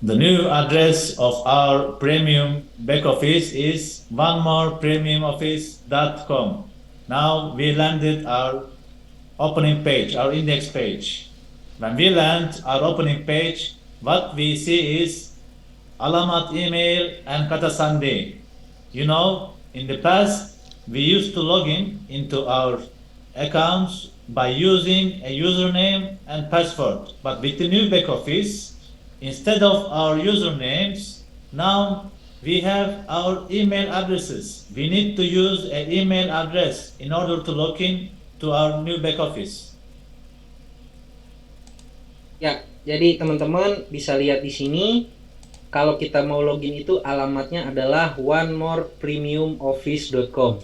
The new address of our premium back office is onemorepremiumoffice.com. Now we landed our opening page, our index page. When we land our opening page, what we see is alamat email and kata sandi. You know, in the past, we used to log in into our accounts by using a username and password. But with the new back office, instead of our usernames, now we have our email addresses. We need to use an email address in order to log in to our new back office. Ya, jadi teman-teman bisa lihat di sini kalau kita mau login itu alamatnya adalah onemorepremiumoffice.com.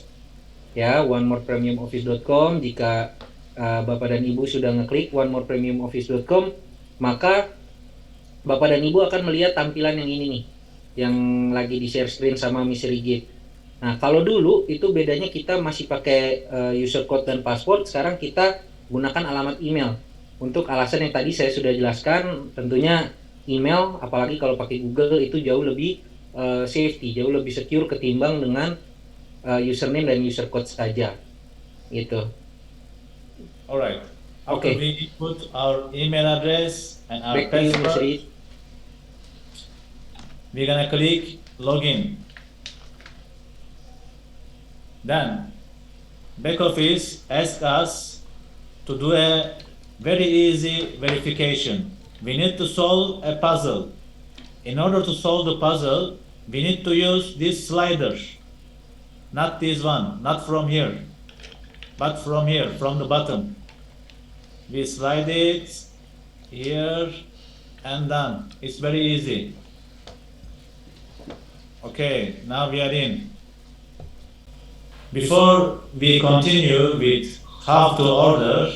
Ya, onemorepremiumoffice.com. Jika Bapak dan Ibu sudah ngeklik onemorepremiumoffice.com, maka Bapak dan Ibu akan melihat tampilan yang ini nih, yang lagi di share screen sama Miss Rigid. Nah, kalau dulu itu bedanya kita masih pakai user code dan password, sekarang kita gunakan alamat email. Untuk alasan yang tadi saya sudah jelaskan, tentunya email, apalagi kalau pakai Google, itu jauh lebih safety, jauh lebih secure ketimbang dengan username dan user code saja. Gitu. Alright. After we put our email address and our Back to you, Miss password, Reid. we're gonna click login. Then back office asks us to do a very easy verification. We need to solve a puzzle. In order to solve the puzzle, we need to use this slider. Not this one, not from here, but from here, from the bottom. We slide it here and done. It's very easy. Okay, now we are in. Before we continue with how to order,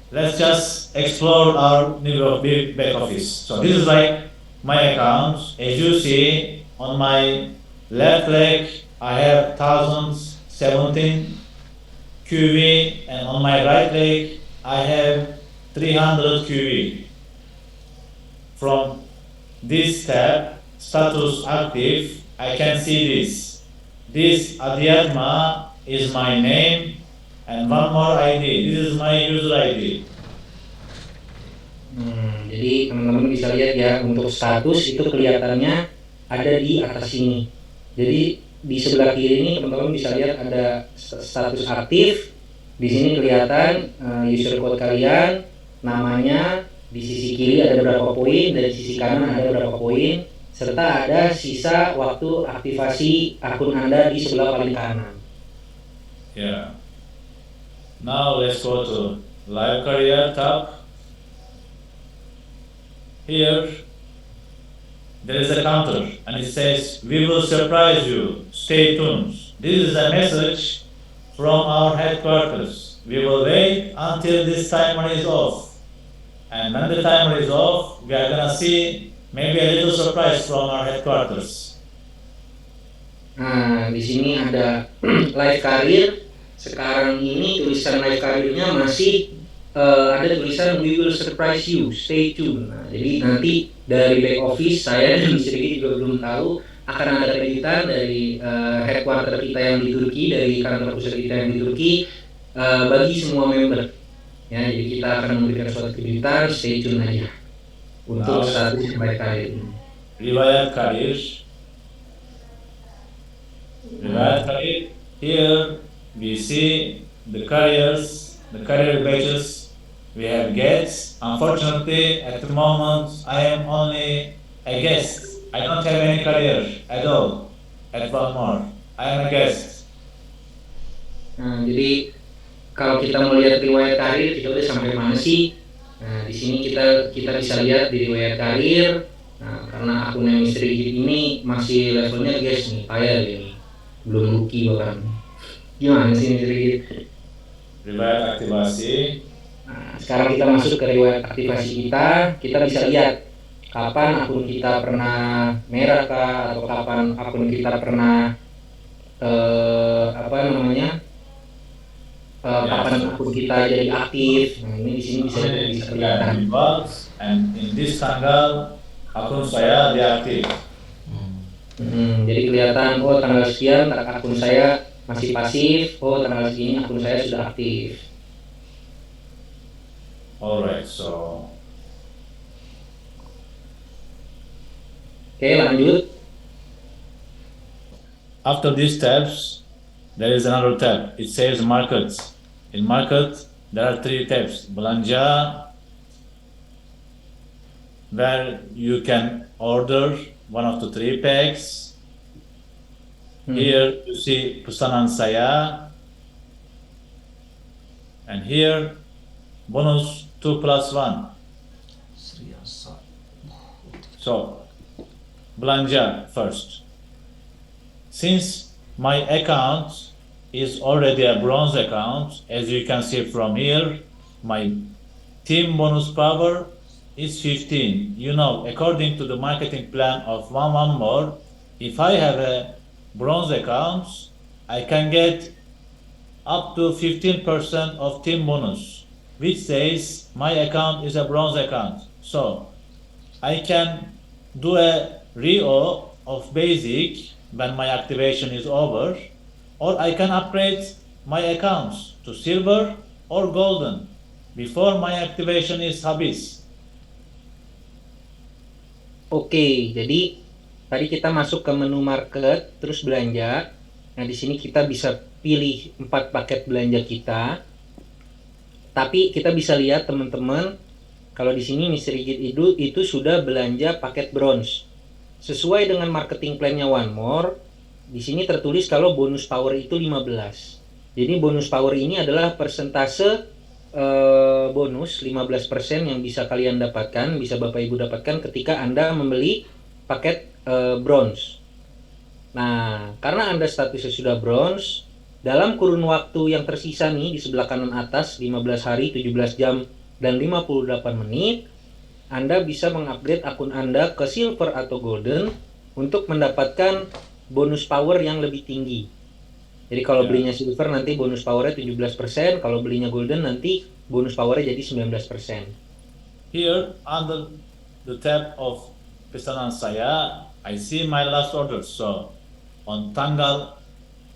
let's just explore our new back office. So this is like my account. As you see on my left leg, I have 1017 QV, and on my right leg, I have 300 QV. From this tab, status active, I can see this. This Adhyatma is my name, and one more ID. This is my user ID. Jadi teman-teman bisa lihat ya, untuk status itu kelihatannya ada di atas sini. Jadi di sebelah kiri ini teman-teman bisa lihat ada status aktif. Di sini kelihatan user code kalian, namanya. Di sisi kiri ada beberapa poin, dan di sisi kanan ada beberapa poin, serta ada sisa waktu aktivasi akun Anda di sebelah paling kanan. Yeah. Now let's go to Live Career tab. Here, there is a counter, and it says, "We will surprise you. Stay tuned." This is a message from our headquarters. We will wait until this timer is off. And when the timer is off, we are gonna see maybe a little surprise from our headquarters. Nah, di sini ada live career. Sekarang ini tulisan live career-nya masih ada tulisan "We will surprise you, stay tuned." Nah, jadi nanti dari back office saya dan Sri juga belum tahu, akan ada kejutan dari headquarter kita yang di Turki, dari kantor pusat kita yang di Turki, bagi semua member. Ya, jadi kita akan memberikan suatu kejutan, stay tune aja untuk status live career ini. Riwayat Karir. Riwayat Karir. Here we see the careers, the career badges. We have guests. Unfortunately, at the moment, I am only a guest. I don't have any career at all at One More. I am a guest. Nah, jadi kalau kita melihat riwayat karir, kita udah sampai mana sih? Nah, di sini kita bisa lihat di riwayat karir. Nah, karena akunnya Mr. Rigid ini masih levelnya guys nih, kayak ini belum rookie bahkan. Gimana sih Mr. Rigid? Riwayat aktivasi. Nah, sekarang kita masuk ke riwayat aktivasi kita bisa lihat kapan akun kita pernah merah kah, atau kapan akun kita pernah kapan akun kita jadi aktif. Nah, ini di sini bisa kelihatan. And in this tanggal, akun saya diaktif. Jadi kelihatan, oh tanggal sekian akun saya masih pasif, oh tanggal segini akun saya sudah aktif. Alright, so Oke, lanjut. after these tabs, there is another tab. It says market. In market, there are 3 tabs. Belanja, where you can order one of the 3 packs. Here you see pesanan saya. And here, bonus 2 plus 1. So, belanja first. Since my account is already a bronze account, as you can see from here, my team bonus power is 15. You know, according to the marketing plan of One More, if I have a bronze account, I can get up to 15% of team bonus, which says my account is a bronze account. So I can do a REO of basic when my activation is over, or I can upgrade my accounts to silver or golden before my activation is habis. Oke, jadi tadi kita masuk ke menu market, terus belanja. Nah, di sini kita bisa pilih 4 paket belanja kita. Tapi kita bisa lihat teman-teman, kalau di sini Mr. Rigid itu sudah belanja paket bronze. Sesuai dengan marketing plan-nya One More, di sini tertulis kalau bonus power itu 15. Jadi bonus power ini adalah persentase bonus 15% yang bisa kalian dapatkan, bisa Bapak Ibu dapatkan ketika Anda membeli paket bronze. Nah, karena Anda statusnya sudah bronze, dalam kurun waktu yang tersisa nih di sebelah kanan atas 15 hari, 17 jam, dan 58 menit, Anda bisa mengupgrade akun Anda ke silver atau golden untuk mendapatkan bonus power yang lebih tinggi. Jadi kalau belinya silver nanti bonus powernya 17%, kalau belinya golden nanti bonus powernya jadi 19%. Here under the tab of pesanan saya, I see my last order. So on tanggal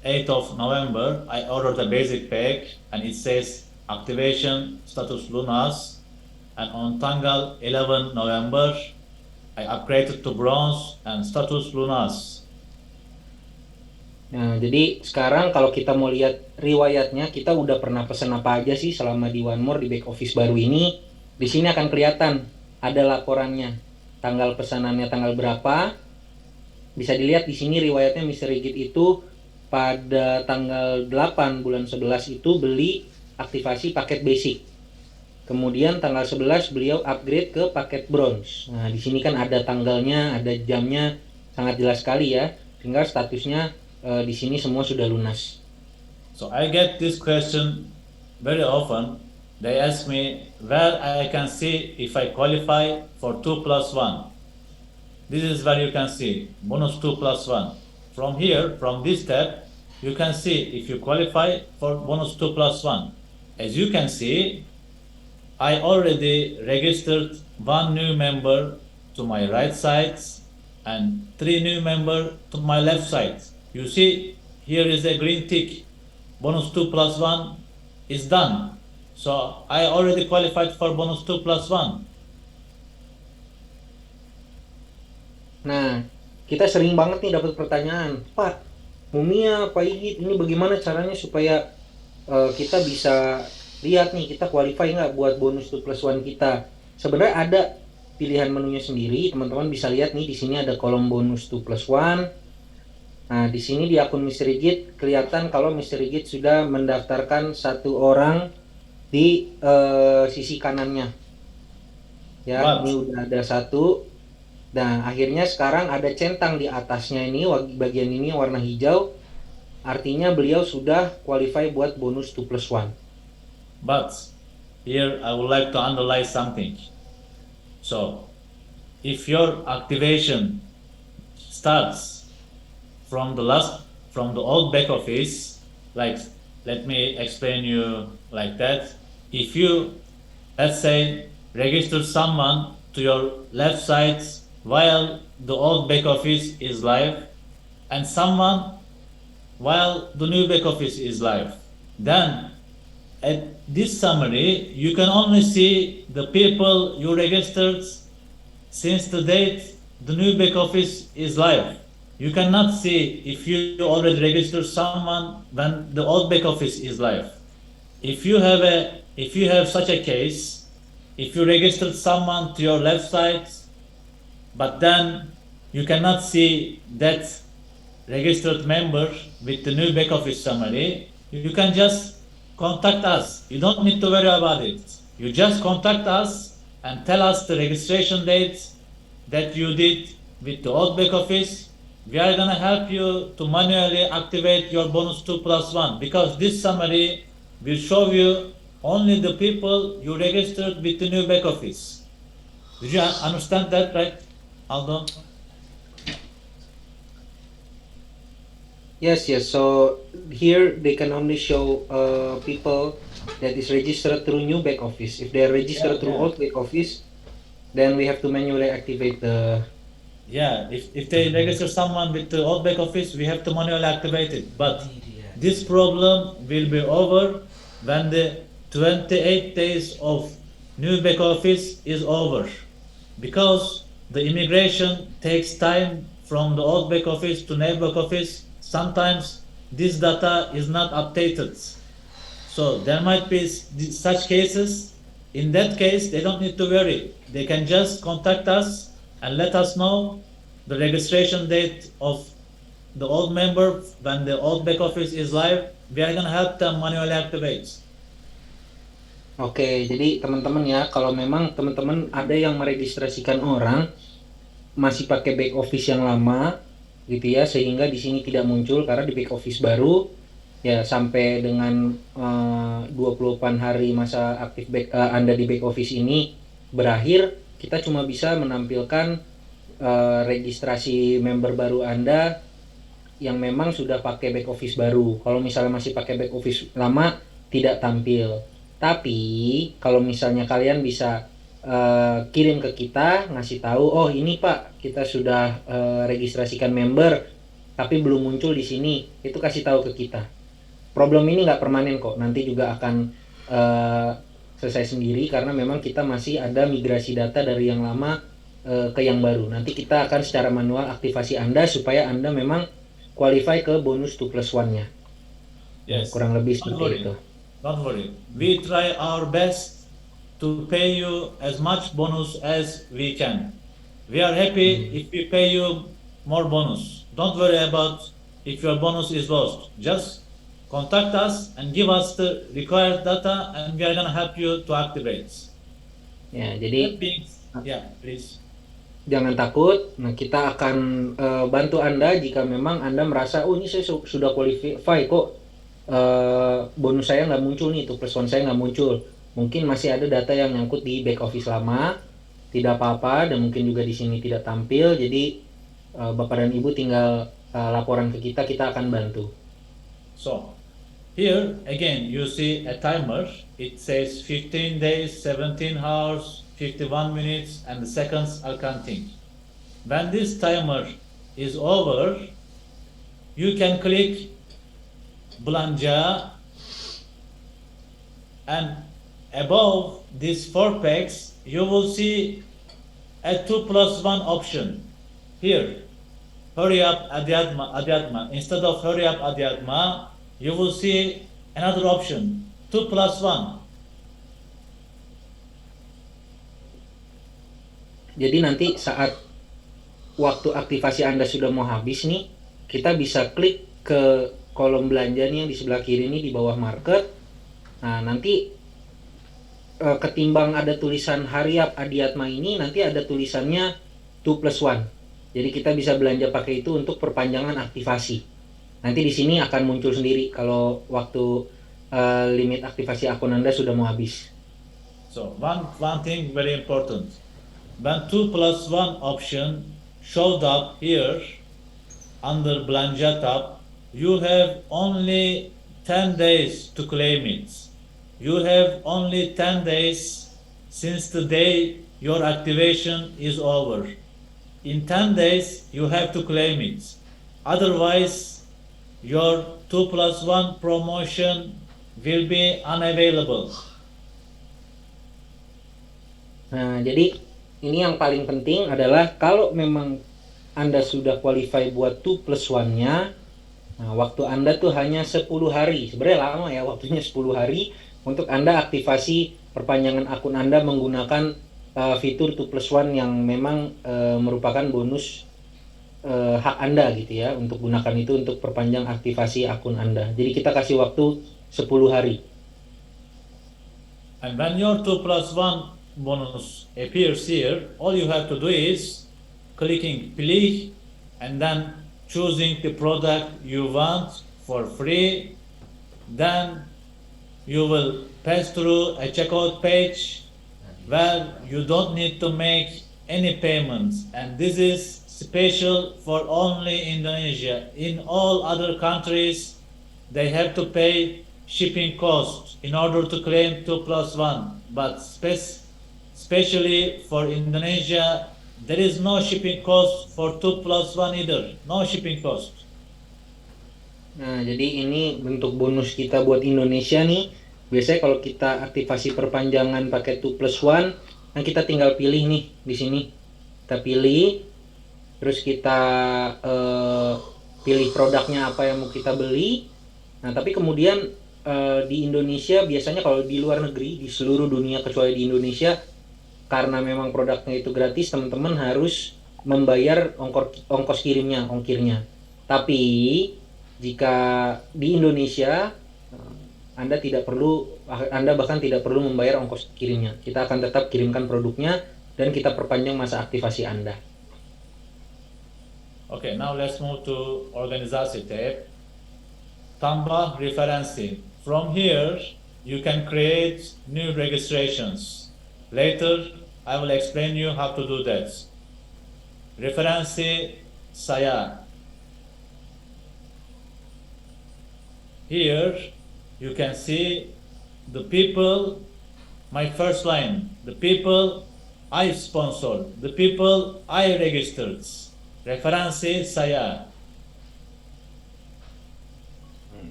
8th of November, I ordered a basic pack and it says activation status lunas. And on tanggal 11 November, I upgraded to bronze and status lunas. Nah, jadi sekarang kalau kita mau lihat riwayatnya, kita udah pernah pesan apa aja sih selama di One More di back office baru ini. Di sini akan kelihatan ada laporannya, tanggal pesanannya tanggal berapa. Bisa dilihat di sini riwayatnya Mr. Rigid itu pada tanggal 8 bulan 11 itu beli aktivasi paket basic. Kemudian tanggal 11 beliau upgrade ke paket bronze. Nah, di sini kan ada tanggalnya, ada jamnya, sangat jelas sekali ya. Tinggal statusnya di sini semua sudah lunas. So I get this question very often. They ask me where I can see if I qualify for 2 plus 1. This is where you can see bonus 2 plus 1. From here, from this tab, you can see if you qualify for bonus 2 plus 1. As you can see, I already registered 1 new member to my right side and 3 new member to my left side. You see, here is a green tick. Bonus 2 plus 1 is done. So I already qualified for bonus 2 plus 1. Nah, kita sering banget nih dapat pertanyaan, Pak, Mumia, Pak Igit, ini bagaimana caranya supaya kita bisa lihat nih kita qualify nggak buat bonus 2 plus 1 kita. Sebenarnya ada pilihan menunya sendiri, teman-teman bisa lihat nih di sini ada kolom bonus 2 plus 1. Nah, di sini di akun Mr. Rigid kelihatan kalau Mr. Rigid sudah mendaftarkan 1 orang di sisi kanannya. Ya, ini udah ada 1. Nah, akhirnya sekarang ada centang di atasnya ini, bagian ini warna hijau. Artinya beliau sudah qualify buat bonus 2 plus 1. But here I would like to underline something. So, if your activation starts from the old back office, like, let me explain you like that. If you, let's say, register someone to your left side while the old back office is live, and someone while the new back office is live. Then at this summary, you can only see the people you registered since the date the new back office is live. You cannot see if you already registered someone when the old back office is live. If you have such a case, if you registered someone to your left side, but then you cannot see that registered member with the new back office summary, you can just contact us. You don't need to worry about it. You just contact us and tell us the registration date that you did with the old back office. We are gonna help you to manually activate your bonus 2+1, because this summary will show you only the people you registered with the new back office. Did you understand that, right, Aldo? Yes, yes. So here they can only show people that is registered through new back office. If they are registered through old back office, then we have to manually activate the. Yeah, if they register someone with the old back office, we have to manually activate it. But this problem will be over when the 28 days of new back office is over. Because the immigration takes time from the old back office to new back office, sometimes this data is not updated. So there might be such cases. In that case, they don't need to worry. They can just contact us and let us know the registration date of the old member when the old back office is live. We are gonna help them manually activate. Oke, jadi teman-teman ya, kalau memang teman-teman ada yang meregistrasikan orang masih pakai back office yang lama, gitu ya, sehingga di sini tidak muncul karena di back office baru, ya sampai dengan 28 hari masa aktif Anda di back office ini berakhir, kita cuma bisa menampilkan registrasi member baru Anda yang memang sudah pakai back office baru. Kalau misalnya masih pakai back office lama, tidak tampil. Tapi kalau misalnya kalian bisa kirim ke kita, ngasih tahu, oh ini Pak, kita sudah registrasikan member, tapi belum muncul di sini, itu kasih tahu ke kita. Problem ini nggak permanen kok, nanti juga akan selesai sendiri karena memang kita masih ada migrasi data dari yang lama ke yang baru. Nanti kita akan secara manual aktivasi Anda supaya Anda memang qualify ke bonus 2+1-nya. Yes. Kurang lebih seperti itu. Don't worry. We try our best to pay you as much bonus as we can. We are happy if we pay you more bonus. Don't worry about if your bonus is lost. Just contact us and give us the required data and we are gonna help you to activate. Ya, jadi yeah, please. Jangan takut. Nah, kita akan bantu Anda jika memang Anda merasa, oh ini saya sudah qualify kok, bonus saya nggak muncul nih, 2+1 saya nggak muncul. Mungkin masih ada data yang nyangkut di back office lama, tidak apa-apa, dan mungkin juga di sini tidak tampil. Jadi Bapak dan Ibu tinggal laporan ke kita, kita akan bantu. So, here again you see a timer. It says 15 days, 17 hours, 51 minutes, and the seconds are counting. When this timer is over, you can click Belanja, and above these 4 packs you will see a 2+1 option. Here, hurry up Adyatma. Instead of hurry up Adyatma, you will see another option, 2+1. Jadi nanti saat waktu aktivasi Anda sudah mau habis nih, kita bisa klik ke kolom belanja nih yang di sebelah kiri nih di bawah market. Nah, nanti ketimbang ada tulisan Hariap Adiatma ini, nanti ada tulisannya 2+1. Jadi kita bisa belanja pakai itu untuk perpanjangan aktivasi. Nanti di sini akan muncul sendiri kalau waktu limit aktivasi akun Anda sudah mau habis. So one thing very important. When 2+1 option showed up here under Belanja tab, you have only 10 days to claim it. You have only 10 days since the day your activation is over. in 10 days you have to claim it. Otherwise, your 2 plus 1 promotion will be unavailable. Nah, jadi ini yang paling penting adalah kalau memang Anda sudah qualify buat 2 plus 1-nya, nah, waktu Anda tuh hanya 10 hari. Sebenarnya lama ya, waktunya 10 hari untuk Anda aktivasi perpanjangan akun Anda menggunakan fitur 2 plus 1 yang memang merupakan bonus hak Anda gitu ya, untuk gunakan itu untuk perpanjang aktivasi akun Anda. Jadi kita kasih waktu 10 hari. And when your 2 plus 1 bonus appears here, all you have to do is clicking play and then choosing the product you want for free. Then you will pass through a checkout page where you don't need to make any payments, and this is special for only Indonesia. In all other countries, they have to pay shipping costs in order to claim 2 plus 1, but especially for Indonesia, there is no shipping cost for 2 plus 1 either. No shipping cost. Nah, jadi ini bentuk bonus kita buat Indonesia nih. Biasanya kalau kita aktivasi perpanjangan pakai 2 plus 1, nah kita tinggal pilih nih di sini. Kita pilih, terus kita pilih produknya apa yang mau kita beli. Nah, tapi kemudian di Indonesia biasanya kalau di luar negeri, di seluruh dunia kecuali di Indonesia, karena memang produknya itu gratis, teman-teman harus membayar ongkos kirimnya, ongkirnya. Tapi jika di Indonesia Anda bahkan tidak perlu membayar ongkos kirimnya. Kita akan tetap kirimkan produknya dan kita perpanjang masa aktivasi Anda. Okay, now let's move to organisasi tab. Tambah referensi. From here, you can create new registrations. Later, I will explain you how to do that. Referensi saya. Here, you can see the people, my first line, the people I sponsored, the people I registered. Referensi saya.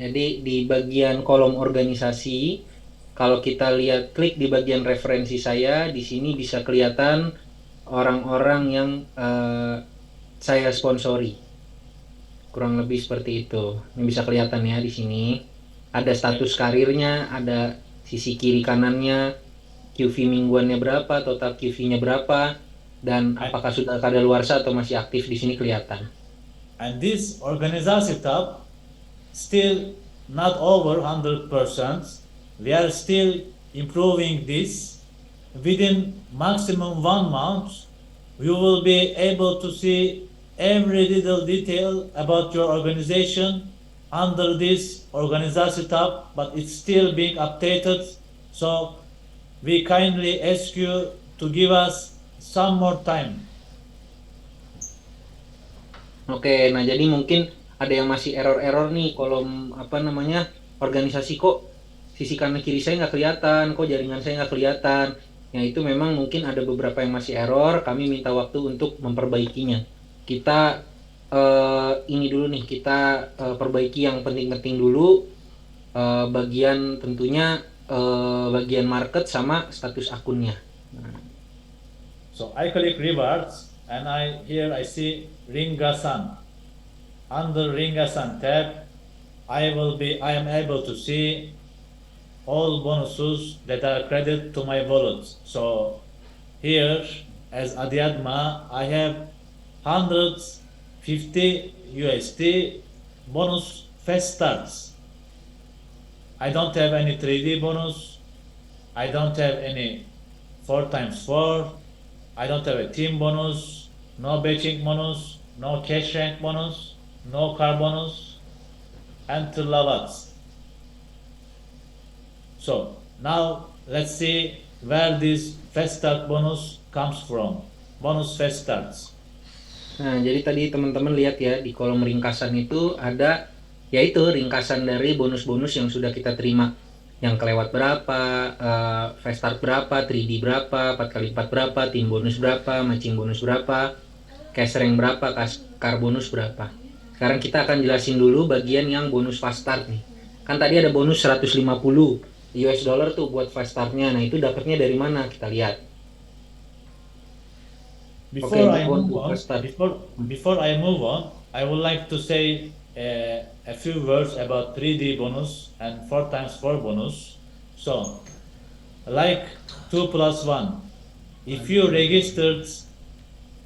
Jadi di bagian kolom organisasi, kalau kita lihat klik di bagian referensi saya, di sini bisa kelihatan orang-orang yang saya sponsori. Kurang lebih seperti itu. Ini bisa kelihatan ya di sini. Ada status karirnya, ada sisi kiri kanannya, QV mingguannya berapa, total QV-nya berapa, dan apakah sudah kadaluarsa atau masih aktif, di sini kelihatan. And this organisasi tab still not over 100%. We are still improving this. Within maximum 1 month, you will be able to see every little detail about your organization under this organisasi tab, but it's still being updated. So we kindly ask you to give us some more time. Oke, nah jadi mungkin ada yang masih error-error nih, kolom organisasi kok sisi kanan kiri saya nggak kelihatan, kok jaringan saya nggak kelihatan. Ya itu memang mungkin ada beberapa yang masih error, kami minta waktu untuk memperbaikinya. Kita ini dulu nih, kita perbaiki yang penting-penting dulu, bagian tentunya bagian market sama status akunnya. So I click rewards and here I see Ringasan. Under Ringasan tab, I am able to see all bonuses that are credited to my wallet. So here, as Adiadma, I have 150 USD bonus fast starts. I don't have any 3D bonus. I don't have any 4x4. I don't have a team bonus, no batching bonus, no cash rank bonus, no car bonus, and tilawats. So now let's see where this fast start bonus comes from. Bonus fast starts. Nah, jadi tadi teman-teman lihat ya di kolom ringkasan itu ada yaitu ringkasan dari bonus-bonus yang sudah kita terima. Yang kelewat berapa, fast start berapa, 3D berapa, 4x4 berapa, team bonus berapa, matching bonus berapa. cash rank berapa, car bonus berapa. Sekarang kita akan jelasin dulu bagian yang bonus fast start nih. Kan tadi ada bonus 150 US dollar tuh buat fast startnya. Nah itu dapatnya dari mana? Kita lihat. Oke, Before I move on move to on, fast start. before I move on, I would like to say a few words about 3D bonus and 4 times 4 bonus. So, like 2 plus 1, if you registered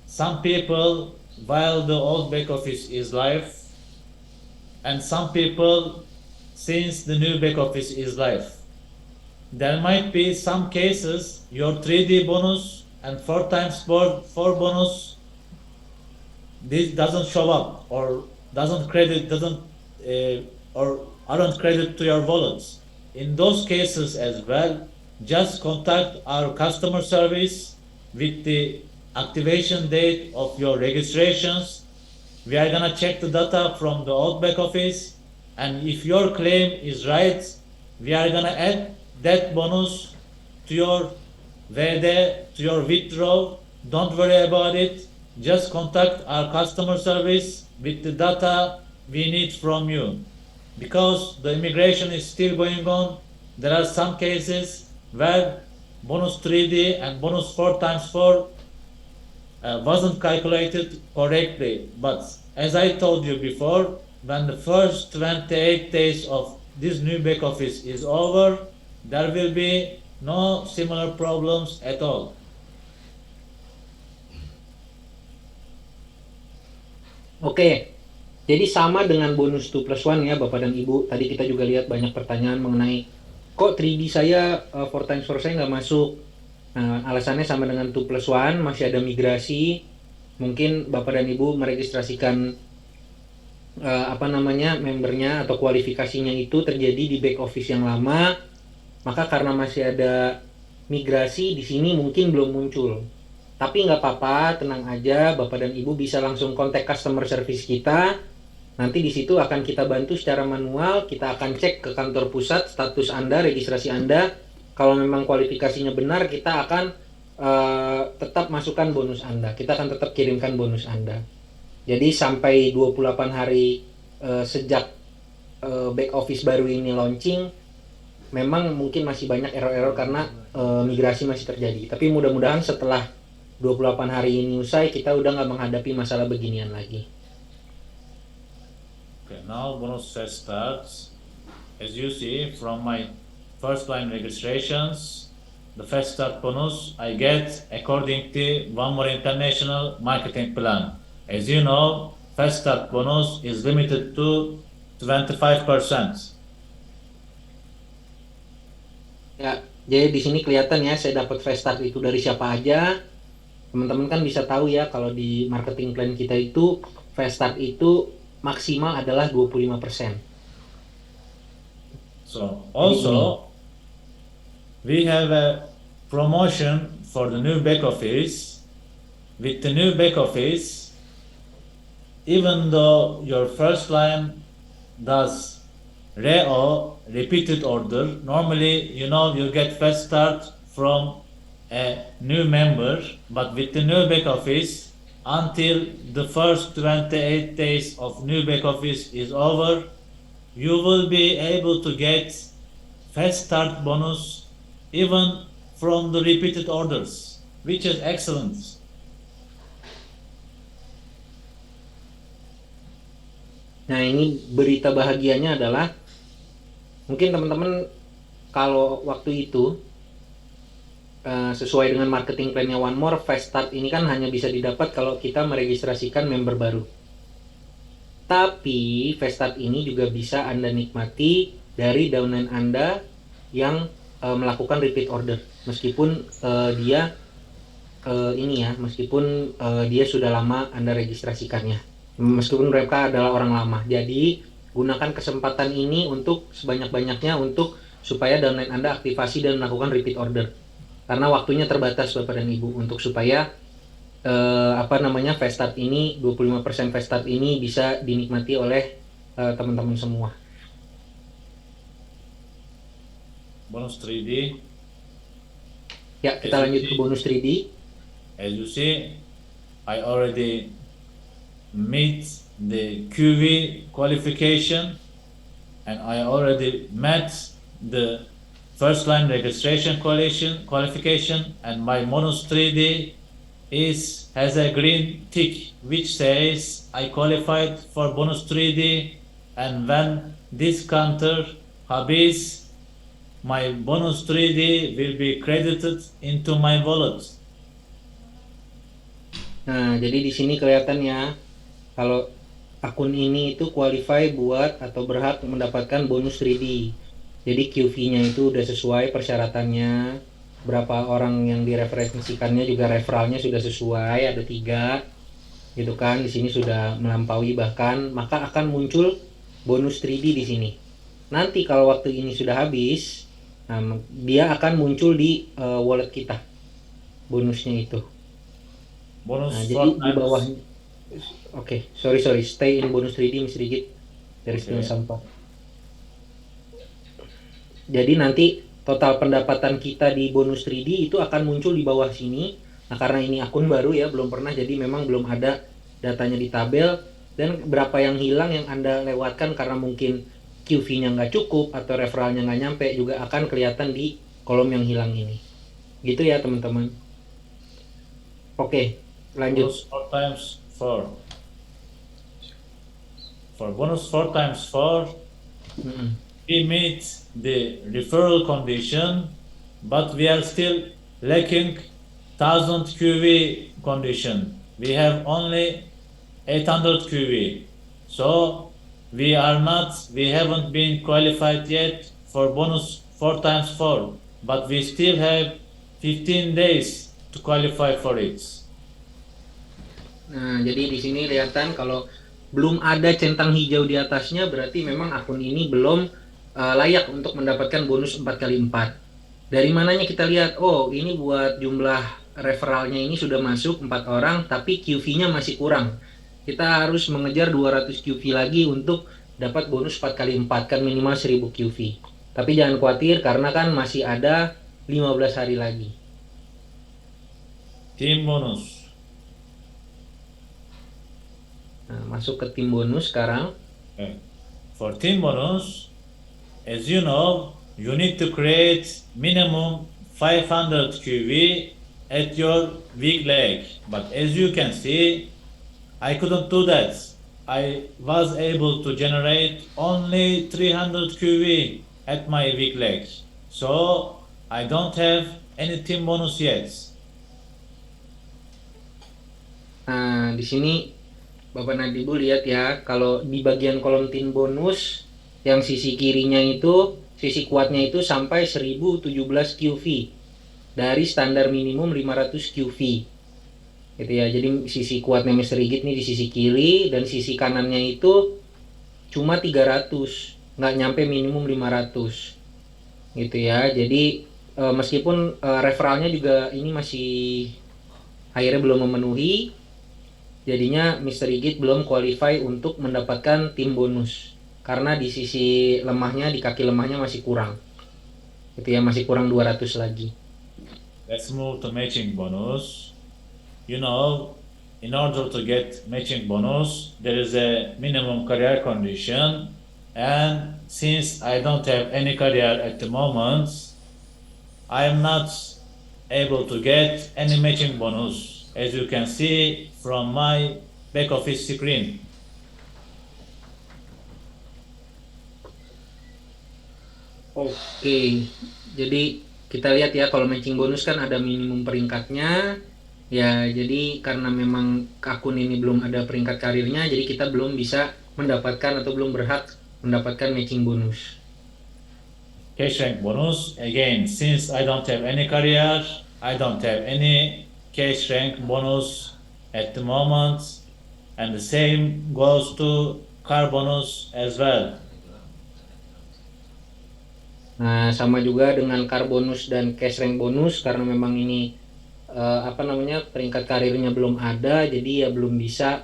some people while the old back office is live, and some people since the new back office is live, there might be some cases your 3D bonus and 4 times 4 bonus this doesn't show up or doesn't credit doesn't or aren't credit to your wallets. In those cases as well, just contact our customer service with the activation date of your registrations. We are gonna check the data from the old back office, and if your claim is right, we are gonna add that bonus to your VD, to your withdrawal. Don't worry about it. Just contact our customer service with the data we need from you. Because the immigration is still going on, there are some cases where bonus 3D and bonus 4 times 4 wasn't calculated correctly. But as I told you before, when the first 28 days of this new back office is over, there will be no similar problems at all. Oke, jadi sama dengan bonus 2 plus 1 ya Bapak dan Ibu. Tadi kita juga lihat banyak pertanyaan mengenai kok 3D saya 4 times 4 saya nggak masuk. Nah, alasannya sama dengan 2 plus 1, masih ada migrasi. Mungkin Bapak dan Ibu meregistrasikan membernya atau kualifikasinya itu terjadi di back office yang lama, maka karena masih ada migrasi di sini mungkin belum muncul. Tapi nggak apa-apa, tenang aja, Bapak dan Ibu bisa langsung kontak customer service kita. Nanti di situ akan kita bantu secara manual, kita akan cek ke kantor pusat status Anda, registrasi Anda. Kalau memang kualifikasinya benar, kita akan tetap masukkan bonus Anda. Kita akan tetap kirimkan bonus Anda. Jadi sampai 28 hari sejak back office baru ini launching, memang mungkin masih banyak error-error karena migrasi masih terjadi. Tapi mudah-mudahan setelah 28 hari ini usai, kita udah nggak menghadapi masalah beginian lagi. Okay, now bonus test starts. As you see from my first line registrations, the fast start bonus I get according to One More International marketing plan. As you know, fast start bonus is limited to 25%. Ya, jadi di sini kelihatan ya, saya dapat fast start itu dari siapa aja. Teman-teman kan bisa tahu ya, kalau di marketing plan kita itu fast start itu maksimal adalah 25%. So also we have a promotion for the new back office. With the new back office, even though your first line does repeated order, normally you get fast start from a new member, but with the new back office, until the first 28 days of new back office is over, you will be able to get fast start bonus even from the repeated orders, which is excellent. Nah, ini berita bahagianya adalah mungkin teman-teman kalau waktu itu sesuai dengan marketing plan-nya One More, fast start ini kan hanya bisa didapat kalau kita meregistrasikan member baru. Tapi fast start ini juga bisa Anda nikmati dari downline Anda yang melakukan repeat order, meskipun dia sudah lama Anda registrasikannya, meskipun mereka adalah orang lama. Jadi gunakan kesempatan ini untuk sebanyak-banyaknya untuk supaya downline Anda aktivasi dan melakukan repeat order. Karena waktunya terbatas Bapak dan Ibu, untuk supaya fast start ini, 25% fast start ini bisa dinikmati oleh teman-teman semua. Bonus 3D. Ya, kita lanjut ke bonus 3D. As you see, I already meet the QV qualification, and I already met the first line registration qualification, and my bonus 3D has a green tick which says I qualified for bonus 3D, and when this counter habis, my bonus 3D will be credited into my wallet. Nah, jadi di sini kelihatan ya, kalau akun ini itu qualify buat atau berhak mendapatkan bonus 3D. Jadi QV-nya itu udah sesuai persyaratannya, berapa orang yang direferensikannya juga referralnya sudah sesuai, ada 3, gitu kan. Di sini sudah melampaui bahkan, maka akan muncul bonus 3D di sini. Nanti kalau waktu ini sudah habis, nah, dia akan muncul di wallet kita, bonusnya itu. Bonus Nah, 4 jadi di times. bawah, oke, sorry, stay in bonus 3D sedikit dari Okay. sampah. Jadi nanti total pendapatan kita di bonus 3D itu akan muncul di bawah sini. Nah, karena ini akun baru ya, belum pernah, jadi memang belum ada datanya di tabel. Dan berapa yang hilang yang Anda lewatkan karena mungkin QV-nya nggak cukup atau referralnya nggak nyampe juga akan kelihatan di kolom yang hilang ini. Gitu ya teman-teman. Oke, lanjut. Bonus 4 times 4. For bonus 4 times 4, Mm-mm. we meet the referral condition, but we are still lacking 1000 QV condition. We have only 800 QV. So we haven't been qualified yet for bonus 4 times 4, but we still have 15 days to qualify for it. Nah, jadi di sini kelihatan kalau belum ada centang hijau di atasnya, berarti memang akun ini belum layak untuk mendapatkan bonus 4x4. Dari mananya kita lihat, oh ini buat jumlah referralnya ini sudah masuk 4 orang, tapi QV-nya masih kurang. Kita harus mengejar 200 QV lagi untuk dapat bonus 4x4, kan minimal 1000 QV. Tapi jangan khawatir karena kan masih ada 15 hari lagi. Team bonus. Nah, masuk ke tim bonus sekarang. Okay. For team bonus, as you know, you need to create minimum 500 QV at your weak leg. But as you can see, I couldn't do that. I was able to generate only 300 QV at my weak leg. So I don't have any team bonus yet. Nah, di sini Bapak Nadibu lihat ya, kalau di bagian kolom tim bonus yang sisi kirinya itu, sisi kuatnya itu sampai 1017 QV dari standar minimum 500 QV. Gitu ya. Jadi sisi kuatnya Mr. Rigid nih di sisi kiri dan sisi kanannya itu cuma 300, nggak nyampe minimum 500. Gitu ya. Jadi meskipun referralnya juga ini masih akhirnya belum memenuhi, jadinya Mr. Rigid belum qualify untuk mendapatkan tim bonus karena di sisi lemahnya, di kaki lemahnya masih kurang. Gitu ya, masih kurang 200 lagi. Let's move to matching bonus. You know, in order to get matching bonus, there is a minimum career condition, and since I don't have any career at the moment, I am not able to get any matching bonus, as you can see from my back office screen. Oke, jadi kita lihat ya, kalau matching bonus kan ada minimum peringkatnya. Ya, jadi karena memang akun ini belum ada peringkat karirnya, jadi kita belum bisa mendapatkan atau belum berhak mendapatkan matching bonus. Cash rank bonus, again, since I don't have any career, I don't have any cash rank bonus at the moment, and the same goes to car bonus as well. Nah, sama juga dengan car bonus dan cash rank bonus, karena memang ini peringkat karirnya belum ada, jadi ya belum bisa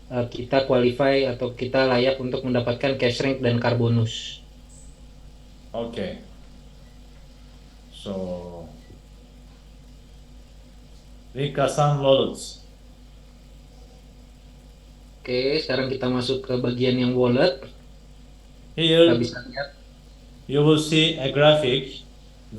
kita qualify atau kita layak untuk mendapatkan cash rank dan car bonus. Okay. So, Rika Sun wallets. Oke, sekarang kita masuk ke bagian yang wallet. Kita Here bisa lihat. you will see a graphic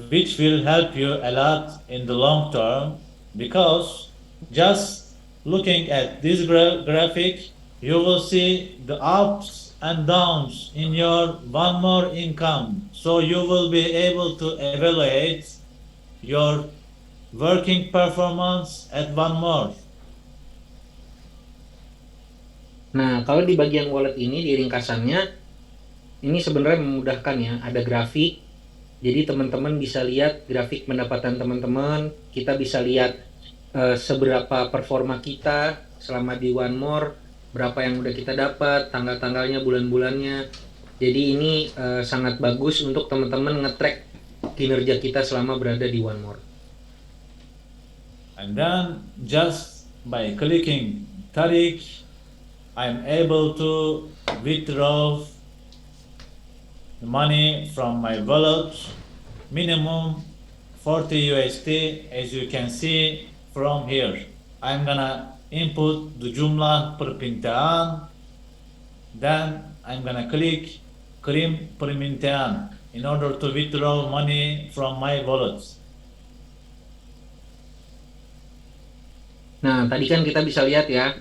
which will help you a lot in the long term, because just looking at this graphic, you will see the ups and downs in your one more income. So you will be able to evaluate your working performance at one more. Nah, kalau di bagian wallet ini, di ringkasannya, ini sebenarnya memudahkan ya. Ada grafik, jadi teman-teman bisa lihat grafik pendapatan teman-teman. Kita bisa lihat seberapa performa kita selama di One More, berapa yang udah kita dapat, tanggal-tanggalnya, bulan-bulannya. Jadi ini sangat bagus untuk teman-teman nge-track kinerja kita selama berada di One More. And then just by clicking Tariq, I'm able to withdraw the money from my wallet, minimum 40 USD, as you can see from here. I'm gonna input the jumlah permintaan, then I'm gonna click kirim permintaan in order to withdraw money from my wallet. Nah, tadi kan kita bisa lihat ya,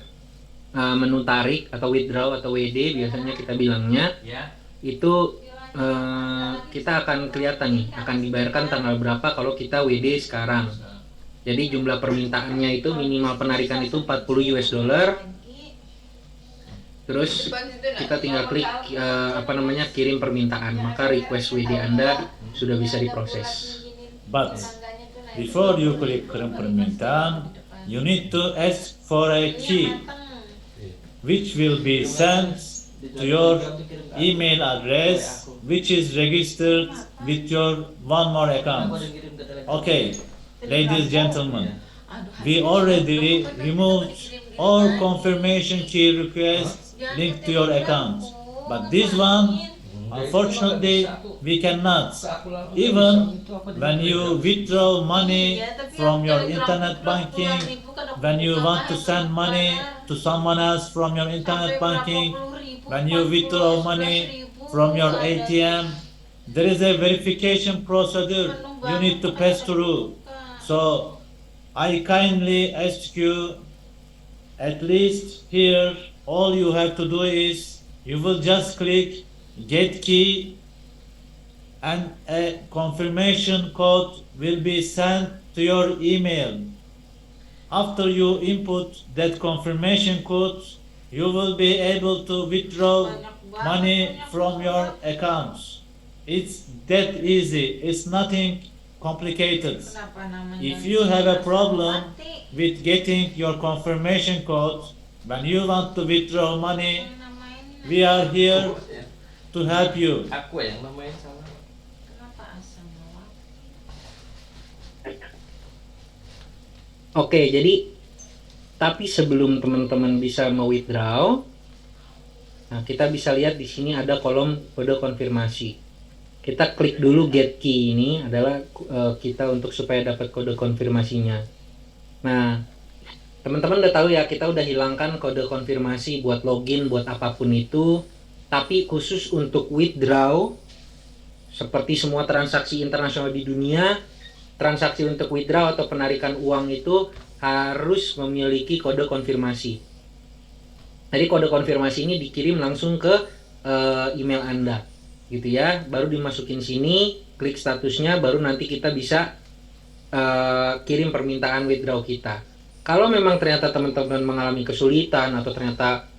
menu tarik atau withdraw atau WD biasanya kita bilangnya, itu kita akan kelihatan nih, akan dibayarkan tanggal berapa kalau kita WD sekarang. Jadi jumlah permintaannya itu minimal penarikan itu 40 US dollar. Terus kita tinggal klik kirim permintaan, maka request WD Anda sudah bisa diproses. But before you click kirim permintaan, you need to ask for a key, which will be sent to your email address, which is registered with your One More account. Okay, ladies and gentlemen, we already removed all confirmation key requests linked to your account, but this one, unfortunately, we cannot. Even when you withdraw money from your internet banking, when you want to send money to someone else from your internet banking, when you withdraw money from your ATM, there is a verification procedure you need to pass through. So I kindly ask you, at least here, all you have to do is you will just click get key, and a confirmation code will be sent to your email. After you input that confirmation code, you will be able to withdraw money from your accounts. It's that easy. It's nothing complicated. If you have a problem with getting your confirmation code when you want to withdraw money, we are here to help you. Aku yang namain salah. Oke, jadi tapi sebelum teman-teman bisa mau-withdraw, nah kita bisa lihat di sini ada kolom kode konfirmasi. Kita klik dulu get key, ini adalah kita untuk supaya dapat kode konfirmasinya. Nah, teman-teman udah tahu ya, kita udah hilangkan kode konfirmasi buat login, buat apapun itu. Tapi khusus untuk withdraw, seperti semua transaksi internasional di dunia, transaksi untuk withdraw atau penarikan uang itu harus memiliki kode konfirmasi. Jadi kode konfirmasi ini dikirim langsung ke email Anda, gitu ya. Baru dimasukin sini, klik statusnya, baru nanti kita bisa kirim permintaan withdraw kita. Kalau memang ternyata teman-teman mengalami kesulitan atau ternyata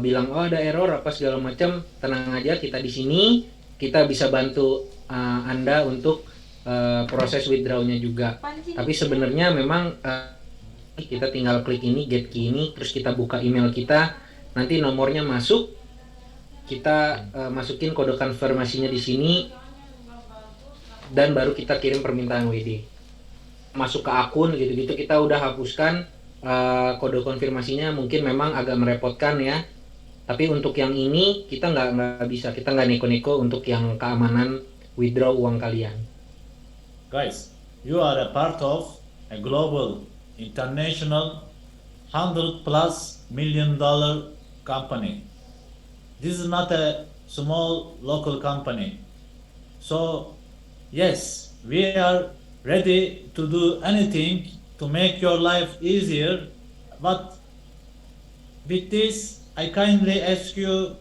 bilang oh ada error apa segala macam, tenang aja, kita di sini kita bisa bantu Anda untuk proses withdrawnya juga. Tapi sebenarnya memang kita tinggal klik ini get key ini, terus kita buka email kita, nanti nomornya masuk, kita masukin kode konfirmasinya di sini, dan baru kita kirim permintaan WD. Masuk ke akun gitu-gitu kita udah hapuskan kode konfirmasinya, mungkin memang agak merepotkan ya. Tapi untuk yang ini kita nggak bisa, kita nggak neko-neko untuk yang keamanan withdraw uang kalian. Guys, you are a part of a global, international, $100+ million company. This is not a small local company. So, yes, we are ready to do anything to make your life easier, but with this, I kindly ask you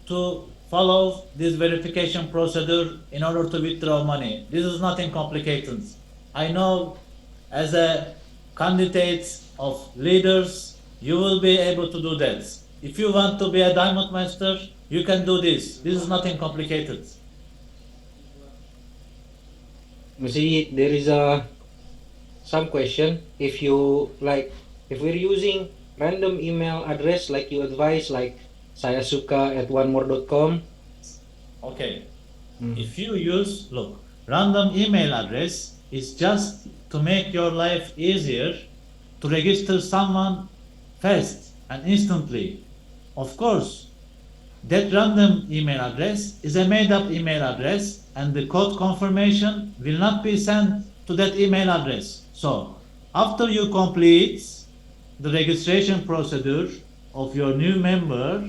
to follow this verification procedure in order to withdraw money. This is nothing complicated. I know as a candidate of leaders, you will be able to do that. If you want to be a diamond master, you can do this. This is nothing complicated. See, there is some question. If we're using random email address like you advise, like saya suka at onemore.com. Okay. If you use, look, random email address is just to make your life easier to register someone fast and instantly. Of course, that random email address is a made-up email address and the code confirmation will not be sent to that email address. So, after you complete the registration procedure of your new member,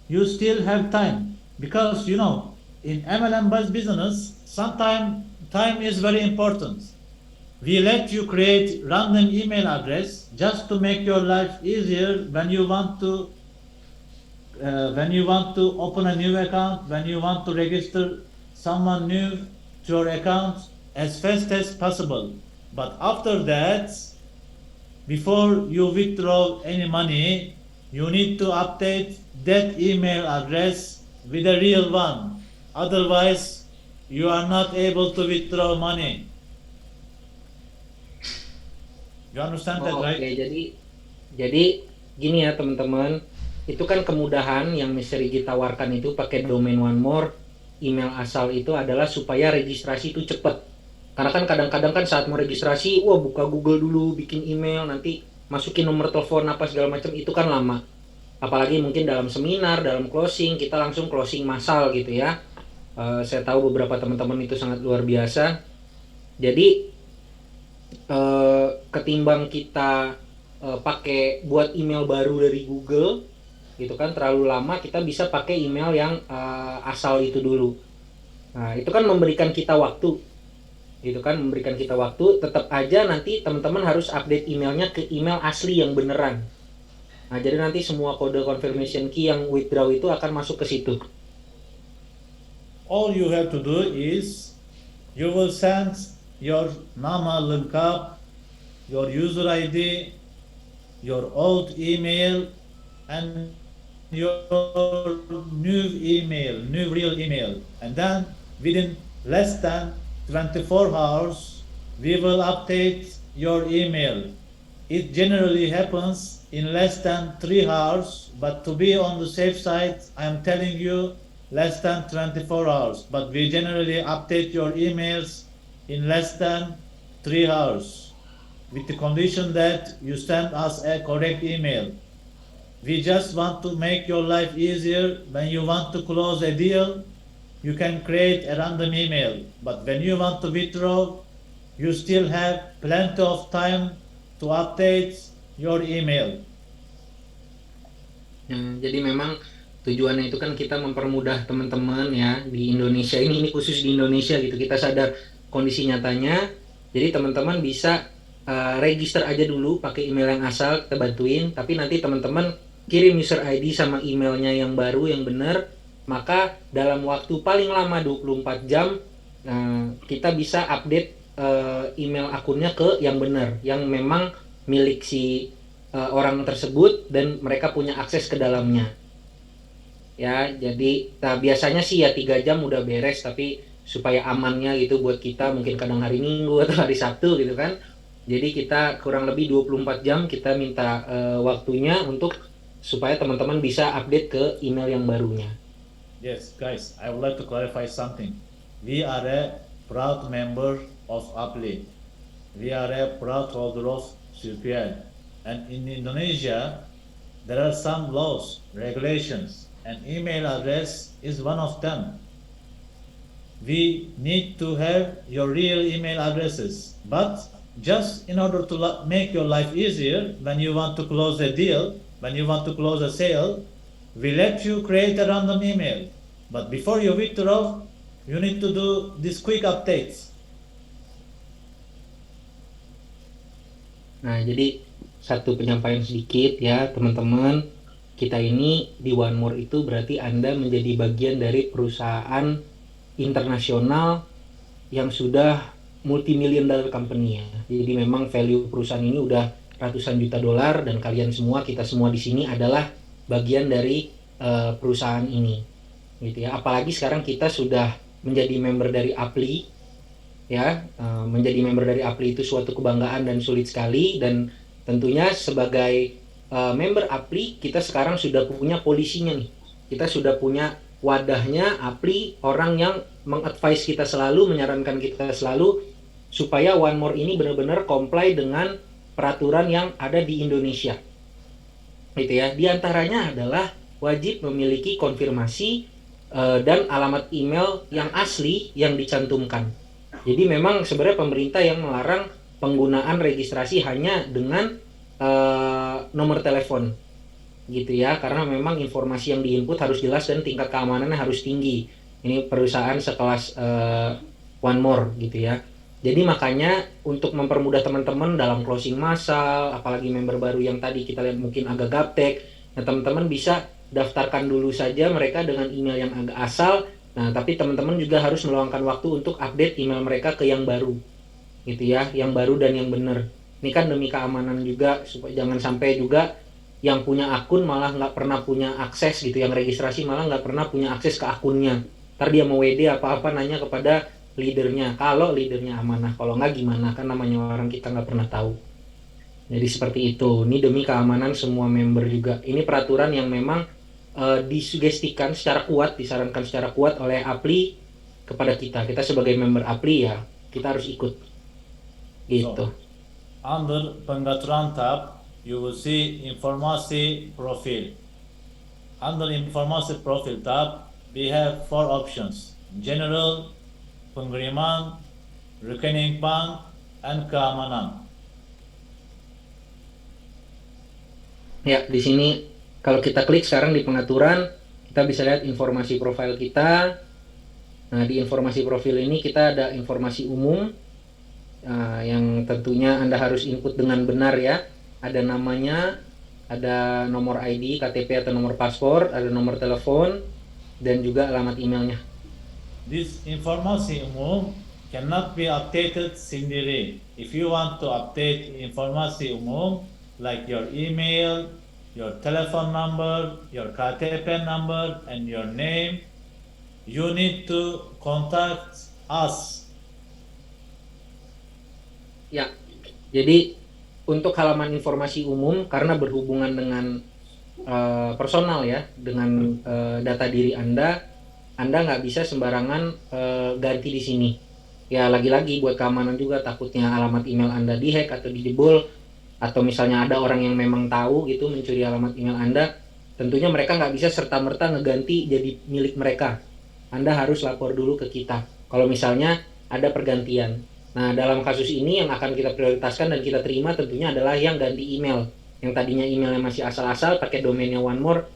you still have time because you know in MLM based business sometimes time is very important. We let you create random email address just to make your life easier when you want to open a new account, when you want to register someone new to your account as fast as possible. But after that, before you withdraw any money, you need to update that email address with a real one. Otherwise, you are not able to withdraw money. You understand that, right? Oke, jadi gini ya teman-teman, itu kan kemudahan yang Mr. Rigi tawarkan itu pakai domain OneMore, email asal itu adalah supaya registrasi itu cepat. Karena kan kadang-kadang kan saat mau registrasi, wah buka Google dulu, bikin email, nanti masukin nomor telepon apa segala macam, itu kan lama. Apalagi mungkin dalam seminar, dalam closing, kita langsung closing massal gitu ya. Saya tahu beberapa teman-teman itu sangat luar biasa. Jadi ketimbang kita pakai buat email baru dari Google, gitu kan terlalu lama, kita bisa pakai email yang asal itu dulu. Nah, itu kan memberikan kita waktu. Gitu kan, memberikan kita waktu, tetap aja nanti teman-teman harus update emailnya ke email asli yang beneran. Nah, jadi nanti semua kode confirmation key yang withdraw itu akan masuk ke situ. All you have to do is you will send your nama lengkap, your user ID, your old email, and your new email, new real email, and then within less than 24 hours, we will update your email. It generally happens in less than 3 hours, but to be on the safe side, I am telling you less than 24 hours. But we generally update your emails in less than 3 hours, with the condition that you send us a correct email. We just want to make your life easier. When you want to close a deal, you can create a random email, but when you want to withdraw, you still have plenty of time to update your email. Jadi memang tujuannya itu kan kita mempermudah teman-teman ya di Indonesia ini khusus di Indonesia gitu. Kita sadar kondisi nyatanya, jadi teman-teman bisa register aja dulu pakai email yang asal, kita bantuin, tapi nanti teman-teman kirim user ID sama emailnya yang baru yang benar. Maka dalam waktu paling lama 24 jam kita bisa update email akunnya ke yang benar, yang memang milik si orang tersebut dan mereka punya akses ke dalamnya. Ya, jadi biasanya sih ya 3 jam udah beres, tapi supaya amannya gitu buat kita, mungkin kadang hari Minggu atau hari Sabtu gitu kan. Jadi kita kurang lebih 24 jam kita minta waktunya untuk supaya teman-teman bisa update ke email yang barunya. Yes, guys, I would like to clarify something. We are a proud member of APLI. We are a proud holder of CPN. And in Indonesia, there are some laws, regulations, and email address is one of them. We need to have your real email addresses, but just in order to make your life easier, when you want to close a deal, when you want to close a sale, we let you create a random email, but before you withdraw, you need to do these quick updates. Nah, jadi satu penyampaian sedikit ya, teman-teman. Kita ini di One More itu berarti Anda menjadi bagian dari perusahaan internasional yang sudah multi-million dollar company ya. Jadi memang value perusahaan ini udah ratusan juta dolar dan kalian semua, kita semua di sini adalah bagian dari perusahaan ini. Gitu ya. Apalagi sekarang kita sudah menjadi member dari Apply ya, menjadi member dari Apply itu suatu kebanggaan dan sulit sekali, dan tentunya sebagai member Apply kita sekarang sudah punya polisinya nih, kita sudah punya wadahnya Apply, orang yang mengadvise kita selalu, menyarankan kita selalu supaya One More ini benar-benar comply dengan peraturan yang ada di Indonesia gitu ya. Di antaranya adalah wajib memiliki konfirmasi dan alamat email yang asli yang dicantumkan. Jadi memang sebenarnya pemerintah yang melarang penggunaan registrasi hanya dengan nomor telepon gitu ya, karena memang informasi yang diinput harus jelas dan tingkat keamanannya harus tinggi. Ini perusahaan sekelas One More gitu ya. Jadi makanya untuk mempermudah teman-teman dalam closing massal, apalagi member baru yang tadi kita lihat mungkin agak gaptek, nah teman-teman bisa daftarkan dulu saja mereka dengan email yang agak asal. Nah, tapi teman-teman juga harus meluangkan waktu untuk update email mereka ke yang baru, gitu ya, yang baru dan yang benar. Ini kan demi keamanan juga, supaya jangan sampai juga yang punya akun malah nggak pernah punya akses gitu, yang registrasi malah nggak pernah punya akses ke akunnya. Ntar dia mau WD apa-apa nanya kepada leadernya, kalau leadernya amanah, kalau nggak gimana, kan namanya orang kita nggak pernah tahu. Jadi seperti itu, ini demi keamanan semua member juga. Ini peraturan yang memang disugestikan secara kuat, disarankan secara kuat oleh Apply kepada kita. Kita sebagai member Apply ya, kita harus ikut. Gitu. So, under pengaturan tab, you will see informasi profil. Under informasi profil tab, we have 4 options: general, pengiriman, rekening bank, and keamanan. Ya, di sini kalau kita klik sekarang di pengaturan, kita bisa lihat informasi profil kita. Nah, di informasi profil ini kita ada informasi umum yang tentunya Anda harus input dengan benar ya. Ada namanya, ada nomor ID, KTP atau nomor paspor, ada nomor telepon, dan juga alamat emailnya. This informasi umum cannot be updated sendiri. If you want to update informasi umum like your email, your telephone number, your KTP number, and your name, you need to contact us. Ya, jadi untuk halaman informasi umum karena berhubungan dengan personal ya, dengan data diri Anda nggak bisa sembarangan ganti di sini. Ya lagi-lagi buat keamanan juga, takutnya alamat email Anda dihack atau dijebol, atau misalnya ada orang yang memang tahu gitu mencuri alamat email Anda, tentunya mereka nggak bisa serta-merta ngeganti jadi milik mereka. Anda harus lapor dulu ke kita kalau misalnya ada pergantian. Nah, dalam kasus ini yang akan kita prioritaskan dan kita terima tentunya adalah yang ganti email. Yang tadinya emailnya masih asal-asal pakai domainnya One More,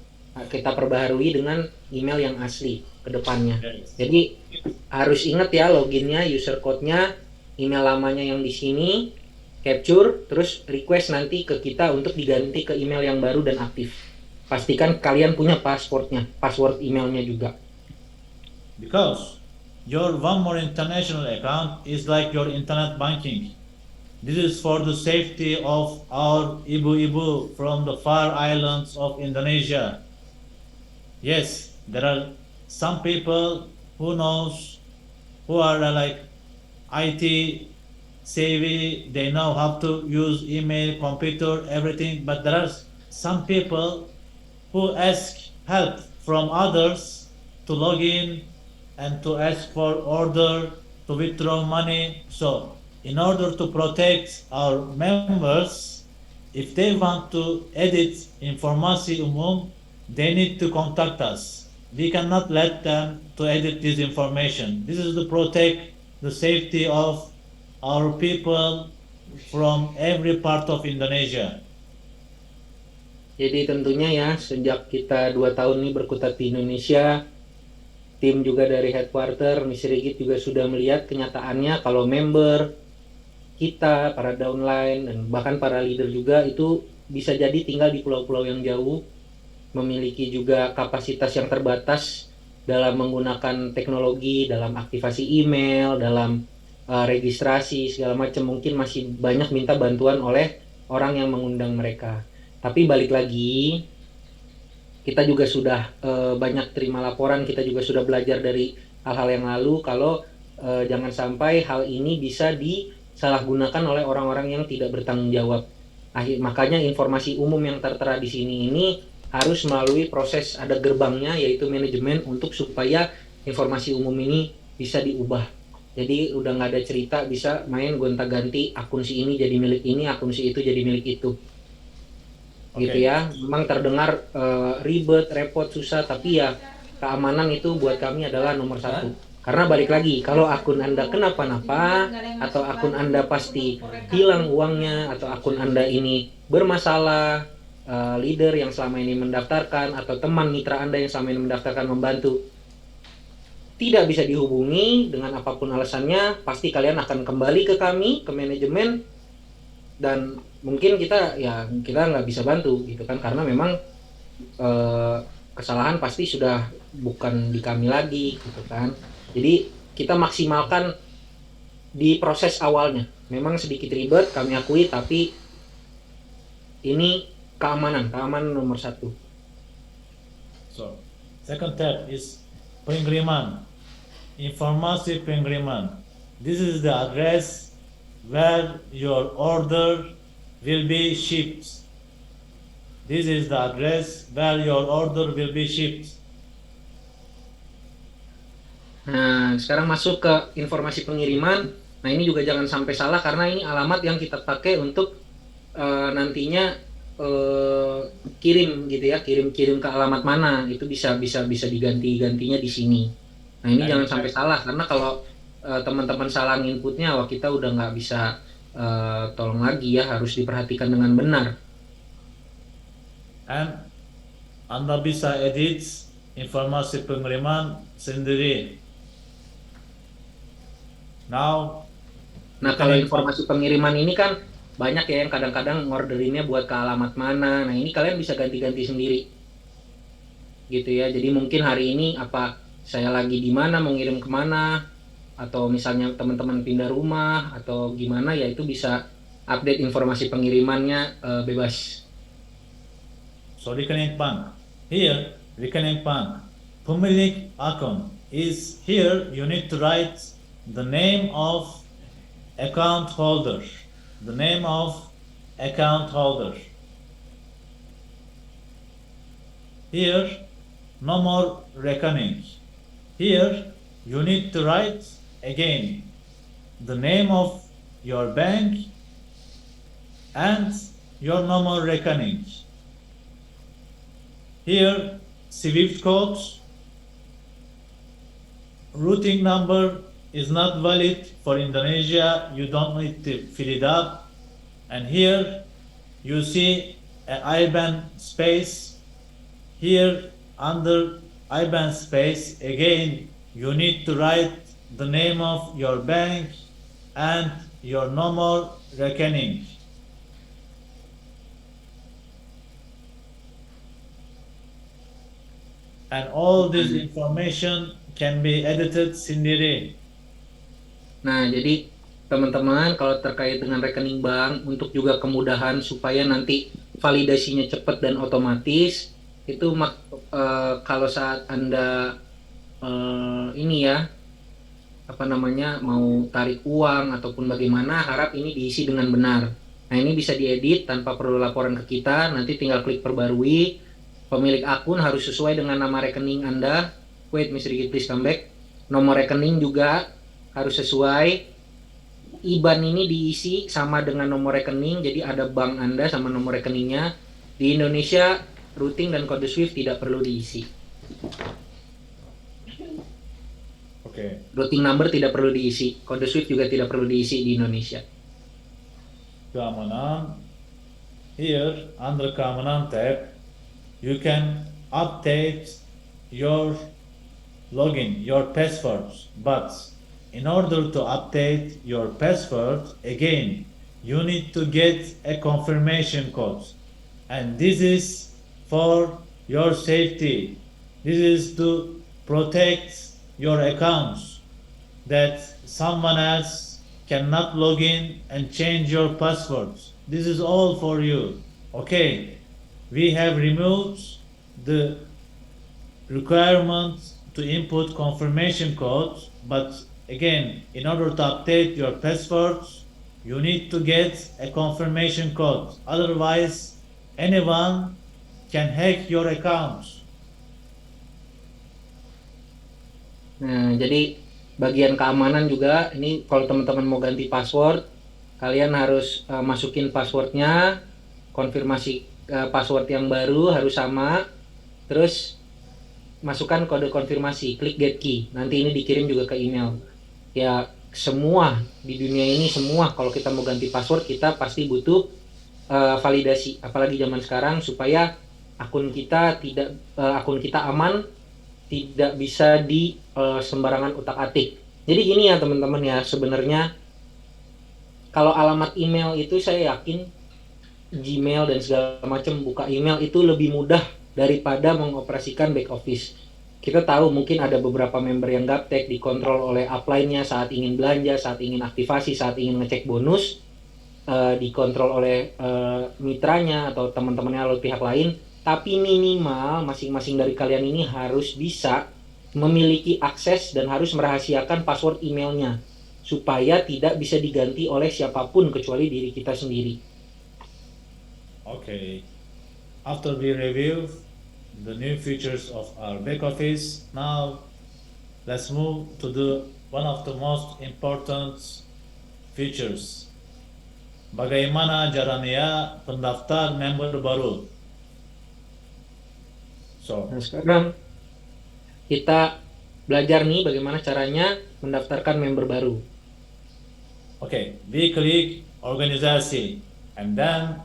kita perbaharui dengan email yang asli ke depannya. Jadi harus ingat ya loginnya, user code-nya, email lamanya yang di sini, capture, terus request nanti ke kita untuk diganti ke email yang baru dan aktif. Pastikan kalian punya passwordnya, password emailnya juga. Because your One More International account is like your internet banking. This is for the safety of our ibu-ibu from the far islands of Indonesia. Yes, there are some people who are like IT savvy, they know how to use email, computer, everything, but there are some people who ask help from others to log in and to ask for order, to withdraw money. So in order to protect our members, if they want to edit informasi umum, they need to contact us. We cannot let them to edit this information. This is to protect the safety of our people from every part of Indonesia. Jadi tentunya ya, sejak kita 2 tahun ini berkutat di Indonesia, tim juga dari headquarter Mr. Rigit juga sudah melihat kenyataannya kalau member kita, para downline, dan bahkan para leader juga itu bisa jadi tinggal di pulau-pulau yang jauh, memiliki juga kapasitas yang terbatas dalam menggunakan teknologi, dalam aktivasi email, dalam registrasi segala macam, mungkin masih banyak minta bantuan oleh orang yang mengundang mereka. Tapi balik lagi, kita juga sudah banyak terima laporan, kita juga sudah belajar dari hal-hal yang lalu kalau jangan sampai hal ini bisa disalahgunakan oleh orang-orang yang tidak bertanggung jawab. Makanya informasi umum yang tertera di sini ini harus melalui proses, ada gerbangnya yaitu manajemen, untuk supaya informasi umum ini bisa diubah. Jadi udah nggak ada cerita bisa main gonta-ganti akun si ini jadi milik ini, akun si itu jadi milik itu. Gitu Okay. ya. Memang terdengar ribet, repot, susah, tapi ya keamanan itu buat kami adalah nomor satu. Karena balik lagi, kalau akun Anda kenapa-napa, atau akun Anda pasti hilang uangnya, atau akun Anda ini bermasalah, leader yang selama ini mendaftarkan, atau teman mitra Anda yang selama ini mendaftarkan membantu, tidak bisa dihubungi dengan apapun alasannya, pasti kalian akan kembali ke kami, ke manajemen, dan mungkin kita nggak bisa bantu gitu kan, karena memang kesalahan pasti sudah bukan di kami lagi gitu kan. Jadi kita maksimalkan di proses awalnya. Memang sedikit ribet, kami akui, tapi ini keamanan nomor satu. So, second tab is pengiriman, informasi pengiriman. This is the address where your order will be shipped. This is the address where your order will be shipped. Nah, sekarang masuk ke informasi pengiriman. Nah, ini juga jangan sampai salah karena ini alamat yang kita pakai untuk nantinya kirim gitu ya, kirim ke alamat mana, itu bisa digantinya di sini. Nah, ini jangan sampai salah, karena kalau teman-teman salah inputnya, wah kita udah nggak bisa tolong lagi ya, harus diperhatikan dengan benar. And Anda bisa edit informasi pengiriman sendiri. Now, Nah, kalau informasi pengiriman ini kan banyak ya yang kadang-kadang ngorderinnya buat ke alamat mana. Nah, ini kalian bisa ganti-ganti sendiri. Gitu ya. Jadi mungkin hari ini apa saya lagi di mana, mau ngirim kemana, atau misalnya teman-teman pindah rumah atau gimana, ya itu bisa update informasi pengirimannya bebas. So rekening bank. Here, rekening bank. Pemilik akun is here. You need to write the name of account holder. The name of account holder. Here, no more reckoning. Here, you need to write again the name of your bank and your no more reckoning. Here, SWIFT code, routing number is not valid for Indonesia. You don't need to fill it up. And here, you see an IBAN space. Here, under IBAN space, again, you need to write the name of your bank and your normal reckoning. And all this information can be edited sendiri. Nah, jadi teman-teman kalau terkait dengan rekening bank, untuk juga kemudahan supaya nanti validasinya cepat dan otomatis, itu kalau saat Anda ini ya, mau tarik uang ataupun bagaimana, harap ini diisi dengan benar. Nah, ini bisa diedit tanpa perlu laporan ke kita, nanti tinggal klik perbarui. Pemilik akun harus sesuai dengan nama rekening Anda. Wait, Mr. Rigit, please come back. Nomor rekening juga harus sesuai. IBAN ini diisi sama dengan nomor rekening, jadi ada bank Anda sama nomor rekeningnya. Di Indonesia, routing dan kode SWIFT tidak perlu diisi. Okay. Routing number tidak perlu diisi, kode SWIFT juga tidak perlu diisi di Indonesia. Keamanan. Here, under Keamanan tab, you can update your login, your passwords. But in order to update your password, again, you need to get a confirmation code. And this is for your safety. This is to protect your accounts, that someone else cannot log in and change your passwords. This is all for you. Okay, we have removed the requirement to input confirmation code, but again, in order to update your passwords, you need to get a confirmation code. Otherwise, anyone can hack your accounts. Nah, jadi bagian keamanan juga ini kalau teman-teman mau ganti password, kalian harus masukin passwordnya, konfirmasi password yang baru harus sama, terus masukkan kode konfirmasi, klik get key. Nanti ini dikirim juga ke email. Ya, semua di dunia ini semua kalau kita mau ganti password kita pasti butuh validasi, apalagi zaman sekarang supaya akun kita aman, tidak bisa di sembarangan utak-atik. Jadi gini ya teman-teman ya, sebenarnya kalau alamat email itu saya yakin Gmail dan segala macam buka email itu lebih mudah daripada mengoperasikan back office. Kita tahu mungkin ada beberapa member yang gaptek dikontrol oleh upline-nya saat ingin belanja, saat ingin aktivasi, saat ingin ngecek bonus, dikontrol oleh mitranya atau teman-temannya atau pihak lain. Tapi minimal masing-masing dari kalian ini harus bisa memiliki akses dan harus merahasiakan password emailnya supaya tidak bisa diganti oleh siapapun kecuali diri kita sendiri. Okay, after we review the new features of our back office, now let's move to the one of the most important features. Bagaimana caranya pendaftar member baru? So, Nah, sekarang kita belajar nih bagaimana caranya mendaftarkan member baru. okay, we click organisasi and then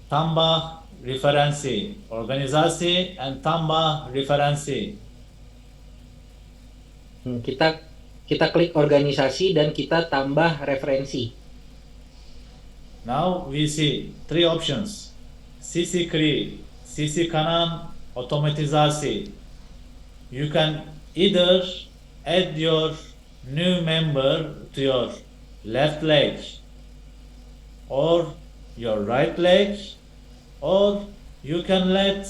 tambah referensi, organisasi and tambah referensi. Kita klik organisasi dan kita tambah referensi. Now we see three options: CC Kri, CC Kanan, otomatizasi. You can either add your new member to your left leg or your right leg, or you can let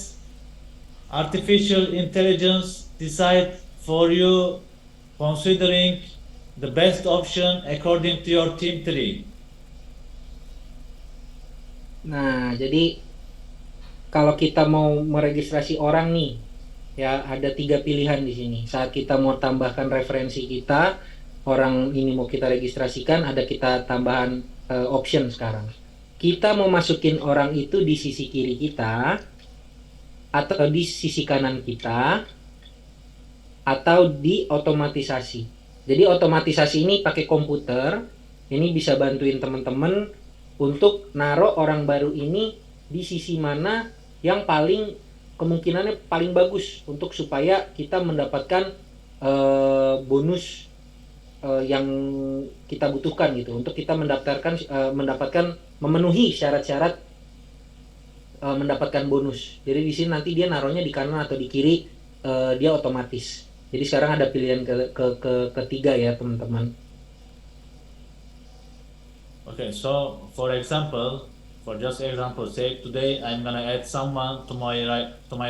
artificial intelligence decide for you, considering the best option according to your team tree. Nah, jadi kalau kita mau meregistrasi orang nih, ya ada 3 pilihan di sini. Saat kita mau tambahkan referensi kita, orang ini mau kita registrasikan, ada kita tambahan option sekarang. Kita mau masukin orang itu di sisi kiri kita, atau di sisi kanan kita, atau di otomatisasi. Jadi otomatisasi ini pakai komputer, ini bisa bantuin teman-teman untuk naruh orang baru ini di sisi mana yang paling kemungkinannya paling bagus untuk supaya kita mendapatkan bonus yang kita butuhkan gitu, untuk kita mendapatkan memenuhi syarat-syarat mendapatkan bonus. Jadi di sini nanti dia naruhnya di kanan atau di kiri, dia otomatis. Jadi sekarang ada pilihan ketiga ya teman-teman. Okay, so for example, for just example sake, today I'm gonna add someone to my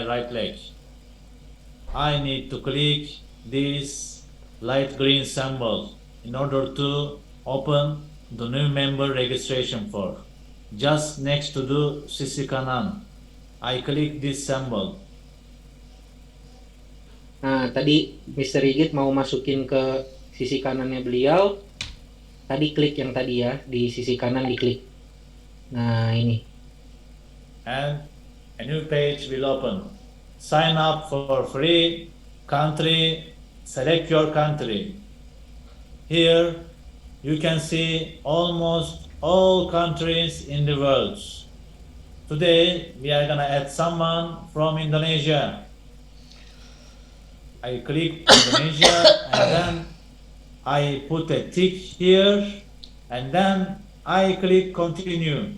right leg. I need to click this light green symbol in order to open the new member registration form. Just next to the sisi kanan, I click this symbol. Nah, tadi Mr. Rigit mau masukin ke sisi kanannya beliau. Tadi klik yang tadi ya, di sisi kanan diklik. Nah, ini. And a new page will open. Sign up for free, country, select your country. Here you can see almost all countries in the world. Today we are gonna add someone from Indonesia. I click Indonesia and then I put a tick here and then I click continue.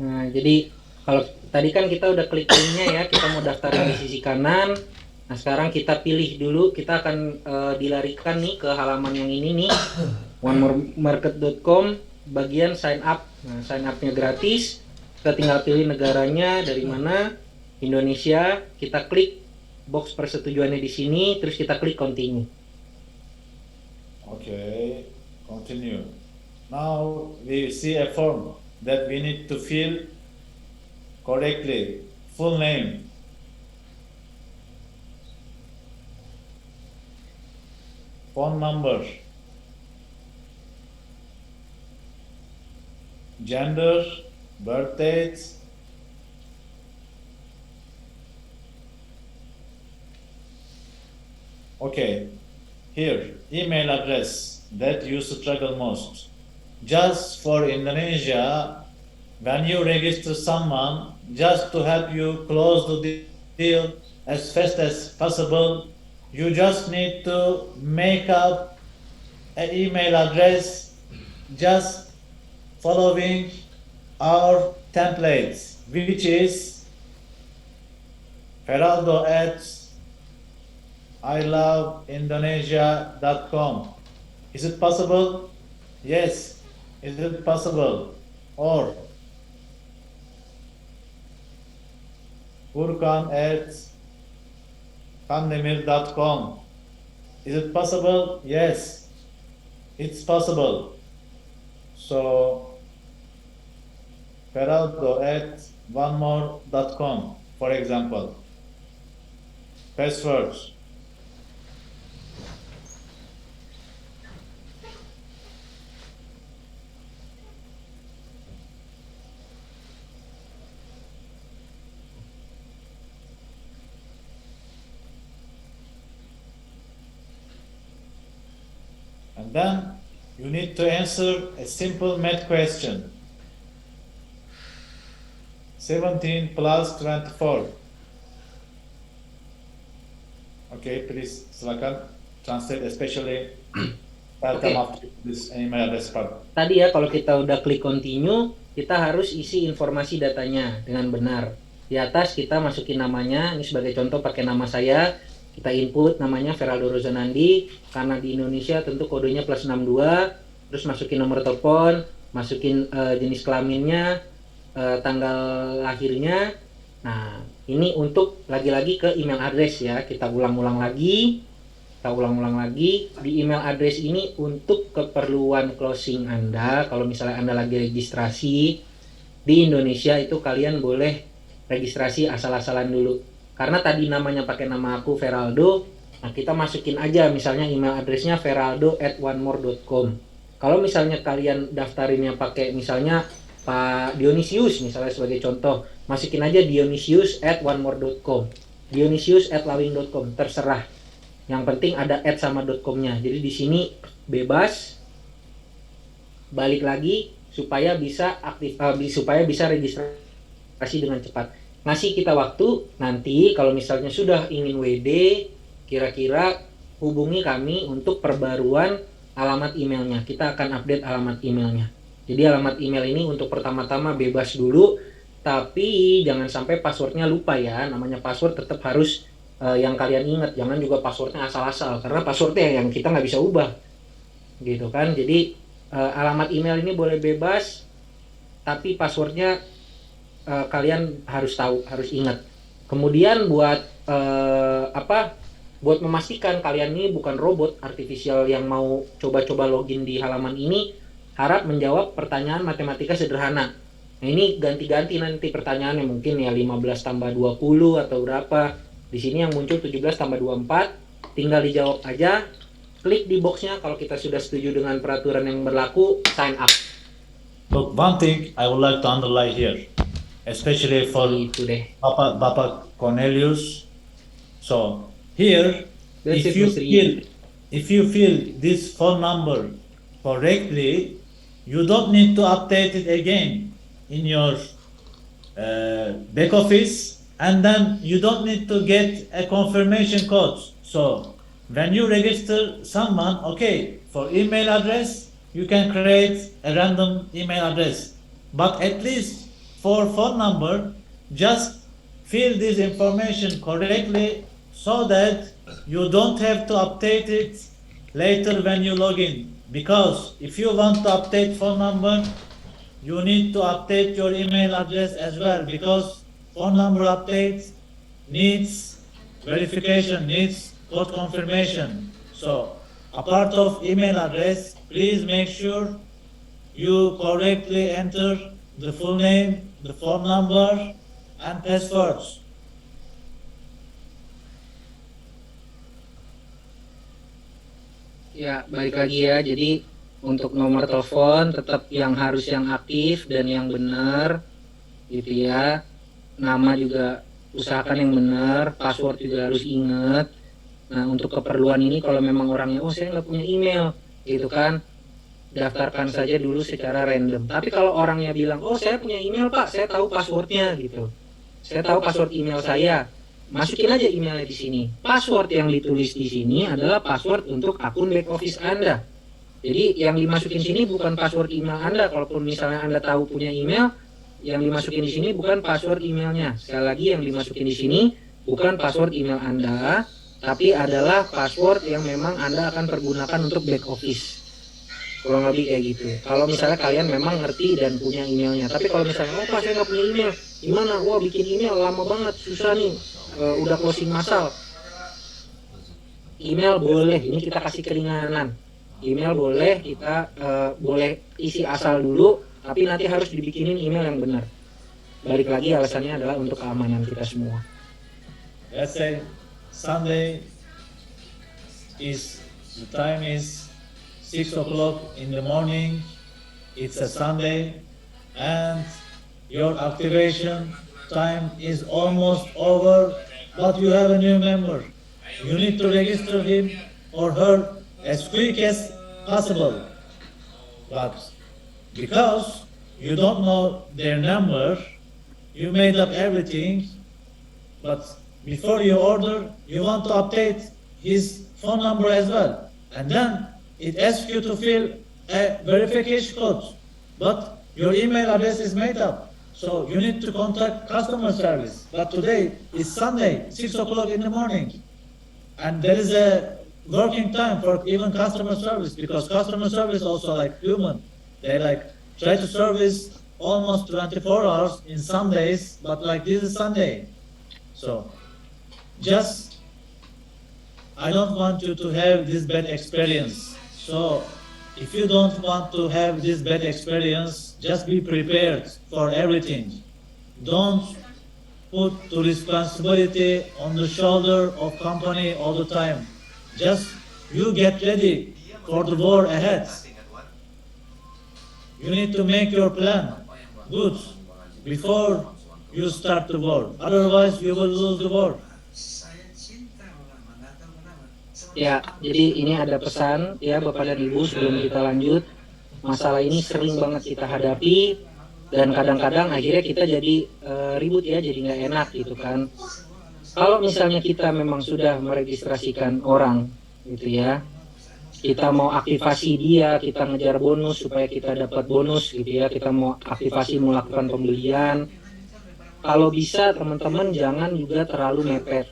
Nah, jadi kalau tadi kan kita udah klik linknya ya, kita mau daftarin di sisi kanan. Nah, sekarang kita pilih dulu, kita akan dilarikan nih ke halaman yang ini nih, onemore-market.com, bagian sign up. Nah, sign up-nya gratis. Kita tinggal pilih negaranya dari mana, Indonesia. Kita klik box persetujuannya di sini, terus kita klik continue. Okay, continue. Now we see a form that we need to fill correctly. Full name, phone number, gender, birth date, okay, here, email address that you struggle most. Just for Indonesia, when you register someone, just to help you close the deal as fast as possible, you just need to make up an email address just following our templates, which is Feraldo at iloveindonesia.com. Is it possible? Yes. Is it possible? Or Furkan at kandemir.com. Is it possible? Yes. It's possible. So Feraldo at onemore.com, for example. Password. And then you need to answer a simple math question. 17 plus 24. Okay, please silakan translate, especially welcome after this email address part. Tadi ya, kalau kita udah klik continue, kita harus isi informasi datanya dengan benar. Di atas kita masukin namanya, ini sebagai contoh pakai nama saya, kita input namanya Feraldo Rozanandi, karena di Indonesia tentu kodenya +62, terus masukin nomor telepon, masukin jenis kelaminnya, tanggal lahirnya. Nah, ini untuk lagi-lagi ke email address ya, kita ulang-ulang lagi. Di email address ini untuk keperluan closing Anda. Kalau misalnya Anda lagi registrasi di Indonesia, itu kalian boleh registrasi asal-asalan dulu. Karena tadi namanya pakai nama aku Feraldo, nah kita masukin aja misalnya email addressnya feraldo@onemore.com. Kalau misalnya kalian daftarinnya pakai misalnya Pak Dionisius misalnya sebagai contoh, masukin aja dionisius@onemore.com, dionisius@lawing.com, terserah. Yang penting ada @ sama .com-nya. Jadi di sini bebas. Balik lagi supaya bisa supaya bisa registrasi dengan cepat. Ngasih kita waktu, nanti kalau misalnya sudah ingin WD, kira-kira hubungi kami untuk perbaruan alamat emailnya. Kita akan update alamat emailnya. Jadi alamat email ini untuk pertama-tama bebas dulu, tapi jangan sampai passwordnya lupa ya. Namanya password tetap harus yang kalian ingat, jangan juga passwordnya asal-asal, karena passwordnya yang kita nggak bisa ubah. Gitu kan, jadi alamat email ini boleh bebas, tapi passwordnya kalian harus tahu, harus ingat. Kemudian buat buat memastikan kalian ini bukan robot artifisial yang mau coba-coba login di halaman ini, harap menjawab pertanyaan matematika sederhana. Nah, ini ganti-ganti nanti pertanyaannya, mungkin ya 15 tambah 20 atau berapa. Di sini yang muncul 17 tambah 24, tinggal dijawab aja. Klik di boxnya kalau kita sudah setuju dengan peraturan yang berlaku, sign up. Look, one thing I would like to underline here, especially for Itu deh. Bapak Cornelius. So here, That's if it, you Mas Rian. fill this phone number correctly, you don't need to update it again. in your back office, and then you don't need to get a confirmation code. So when you register someone, okay, for email address, you can create a random email address. But at least for phone number, just fill this information correctly so that you don't have to update it later when you log in. Because if you want to update phone number, you need to update your email address as well, because phone number update needs verification, needs code confirmation. So apart of email address, please make sure you correctly enter the full name, the phone number, and passwords. Ya, balik lagi ya. Jadi untuk nomor telepon tetap yang harus yang aktif dan yang benar gitu ya. Nama juga usahakan yang benar, password juga harus ingat. Nah, untuk keperluan ini kalau memang orangnya, oh saya nggak punya email gitu kan, daftarkan saja dulu secara random. Tapi kalau orangnya bilang, oh saya punya email Pak, saya tahu passwordnya gitu, saya tahu password email saya, masukin aja emailnya di sini. Password yang ditulis di sini adalah password untuk akun back office Anda. Jadi yang dimasukin sini bukan password email Anda. Kalaupun misalnya Anda tahu punya email, yang dimasukin di sini bukan password emailnya. Sekali lagi, yang dimasukin di sini bukan password email Anda, tapi adalah password yang memang Anda akan pergunakan untuk back office. Kurang lebih kayak gitu. Kalau misalnya kalian memang ngerti dan punya emailnya. Tapi kalau misalnya, oh Pak saya nggak punya email, gimana? Wah bikin email lama banget, susah nih. Udah closing massal. Email boleh, ini kita kasih keringanan. Email boleh, kita boleh isi asal dulu, tapi nanti harus dibikinin email yang benar. Balik lagi, alasannya adalah untuk keamanan kita semua. Let's say Sunday is, the time is 6 o'clock in the morning, it's a Sunday, and your activation time is almost over, but you have a new member. You need to register him or her as quick as possible. But because you don't know their number, you made up everything, but before you order, you want to update his phone number as well. And then it asks you to fill a verification code, but your email address is made up. So you need to contact customer service. But today is Sunday, 6 o'clock in the morning. And there is a working time for even customer service, because customer service also like human. They like try to service almost 24 hours in some days, but like this is Sunday. So just, I don't want you to have this bad experience. So if you don't want to have this bad experience, just be prepared for everything. Don't put the responsibility on the shoulder of company all the time. Just you get ready for the war ahead. You need to make your plan good before you start the war. Otherwise you will lose the war. Ya, jadi ini ada pesan ya Bapak dan Ibu sebelum kita lanjut. Masalah ini sering banget kita hadapi dan kadang-kadang akhirnya kita jadi ribut ya, jadi nggak enak gitu kan. Kalau misalnya kita memang sudah meregistrasikan orang gitu ya, kita mau aktivasi dia, kita ngejar bonus supaya kita dapat bonus gitu ya, kita mau aktivasi melakukan pembelian. Kalau bisa teman-teman jangan juga terlalu mepet.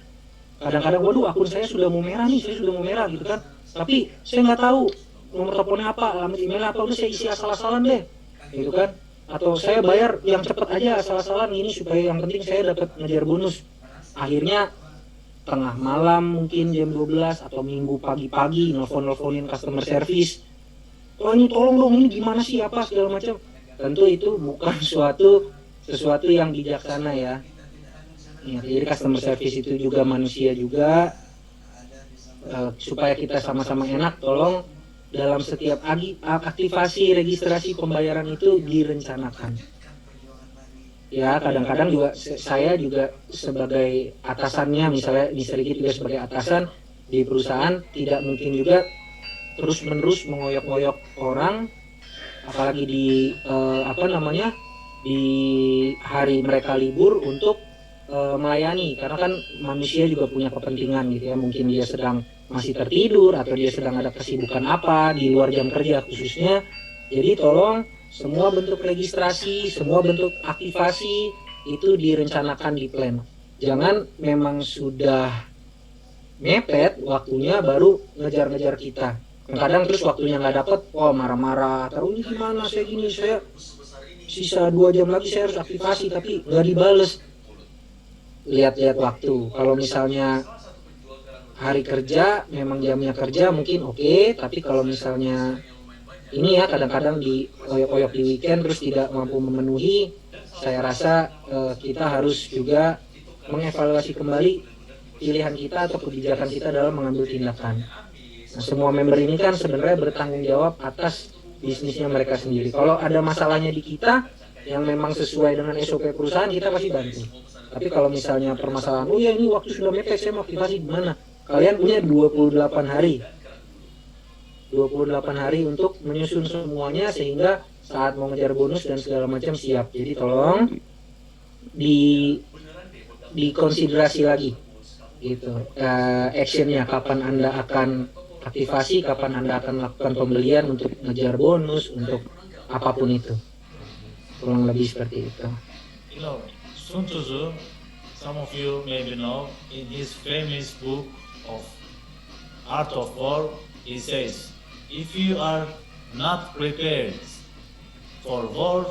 Kadang-kadang, waduh akun saya sudah mau merah nih, saya sudah mau merah gitu kan, tapi saya nggak tahu nomor teleponnya apa, alamat email apa, udah saya isi asal-asalan deh gitu kan, atau saya bayar yang cepat aja asal-asalan ini supaya yang penting saya dapat ngejar bonus. Akhirnya tengah malam mungkin jam 12 atau minggu pagi-pagi nelfon-nelfonin customer service, oh ini tolong dong, ini gimana sih apa segala macam. Tentu itu bukan sesuatu yang bijaksana ya. Ya, jadi customer service itu juga manusia juga, supaya kita sama-sama enak, tolong dalam setiap aktivasi registrasi pembayaran itu direncanakan. Ya kadang-kadang juga saya juga sebagai atasannya, misalnya sedikit juga sebagai atasan di perusahaan, tidak mungkin juga terus-menerus mengoyok-ngoyok orang, apalagi di di hari mereka libur untuk melayani, karena kan manusia juga punya kepentingan gitu ya, mungkin dia sedang masih tertidur atau dia sedang ada kesibukan apa di luar jam kerja khususnya. Jadi tolong semua bentuk registrasi, semua bentuk aktivasi itu direncanakan di plan. Jangan memang sudah mepet waktunya baru ngejar-ngejar kita. Kadang terus waktunya nggak dapet, oh marah-marah, taruh ini gimana saya gini, saya sisa 2 jam lagi saya harus aktivasi tapi nggak dibales. Lihat-lihat waktu. Kalau misalnya hari kerja memang jamnya kerja mungkin oke, tapi kalau misalnya ini ya kadang-kadang di oyok-oyok di weekend terus tidak mampu memenuhi, saya rasa kita harus juga mengevaluasi kembali pilihan kita atau kebijakan kita dalam mengambil tindakan. Nah, semua member ini kan sebenarnya bertanggung jawab atas bisnisnya mereka sendiri. Kalau ada masalahnya di kita yang memang sesuai dengan SOP perusahaan, kita pasti bantu. Tapi kalau misalnya permasalahan, oh ya ini waktu sudah mepet, saya mau aktivasi gimana? Kalian punya 28 hari. 28 hari untuk menyusun semuanya sehingga saat mau ngejar bonus dan segala macam siap. Jadi tolong dikonsiderasi lagi gitu. Actionnya kapan Anda akan aktivasi, kapan Anda akan melakukan pembelian untuk ngejar bonus, untuk apapun itu. Kurang lebih seperti itu. You know, Sun Tzu, some of you maybe know, in his famous book of Art of War, he says, if you are not prepared for war,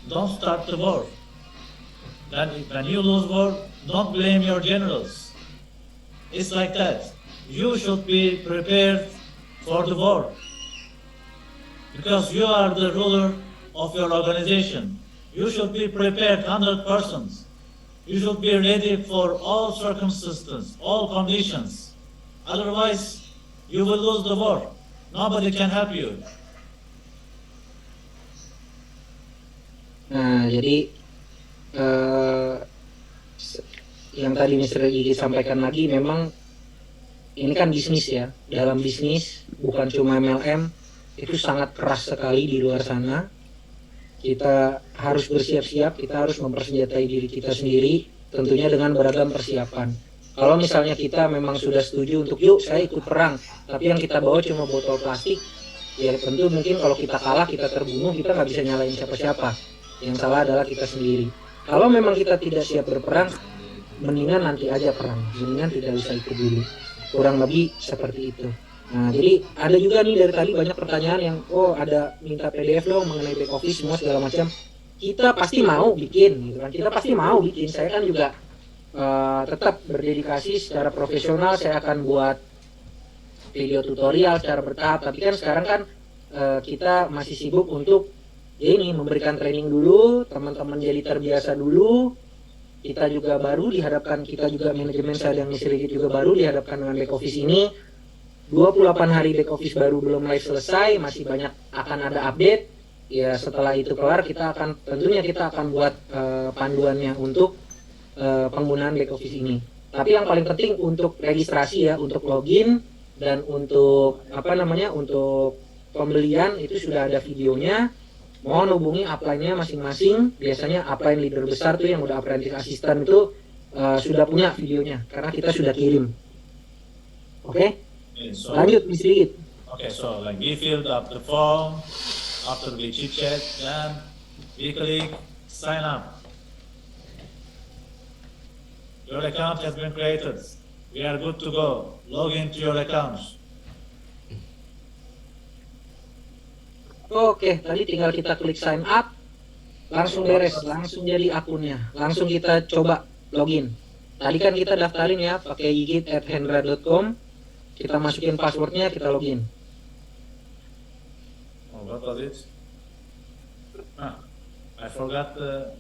don't start the war. Then when you lose war, don't blame your generals. It's like that. You should be prepared for the war. Because you are the ruler of your organization. You should be prepared 100%. You should be ready for all circumstances, all conditions. Otherwise, you will lose the war. Nobody can help you. Nah, jadi yang tadi Mr. Gigi sampaikan lagi, memang ini kan bisnis ya. Dalam bisnis, bukan cuma MLM, itu sangat keras sekali di luar sana. Kita harus bersiap-siap, kita harus mempersenjatai diri kita sendiri, tentunya dengan beragam persiapan. Kalau misalnya kita memang sudah setuju untuk yuk saya ikut perang, tapi yang kita bawa cuma botol plastik, ya tentu mungkin kalau kita kalah, kita terbunuh, kita nggak bisa nyalain siapa-siapa. Yang salah adalah kita sendiri. Kalau memang kita tidak siap berperang, mendingan nanti aja perang, mendingan tidak usah ikut dulu. Kurang lebih seperti itu. Nah, jadi ada juga nih dari tadi banyak pertanyaan yang, oh ada minta PDF dong mengenai back office semua segala macam. Kita pasti mau bikin, gitu kan? Kita pasti mau bikin. Saya kan juga tetap berdedikasi secara profesional. Saya akan buat video tutorial secara bertahap. Tapi kan sekarang kan kita masih sibuk untuk ya ini memberikan training dulu, teman-teman jadi terbiasa dulu. Kita juga baru dihadapkan, kita juga manajemen saya dan Mr. Rigit juga baru dihadapkan dengan back office ini. 28 hari back office baru belum mulai selesai, masih banyak akan ada update. Ya setelah itu kelar tentunya kita akan buat panduannya untuk penggunaan back office ini. Tapi yang paling penting untuk registrasi ya, untuk login dan untuk untuk pembelian itu sudah ada videonya. Mohon hubungi upline-nya masing-masing. Biasanya upline leader besar tuh yang udah apprentice assistant itu sudah punya videonya karena kita sudah kirim. Oke? So, lanjut Mr. Rigit. Okay, so like we filled up the form, after we chit chat, then we click sign up. Your account has been created. We are good to go. Log into your account. Oke, tadi tinggal kita klik sign up, langsung beres, langsung jadi akunnya. Langsung kita coba login. Tadi kan kita daftarin ya pakai yigit@hendra.com. Kita masukin passwordnya, kita login. Oh, what was it? I forgot the...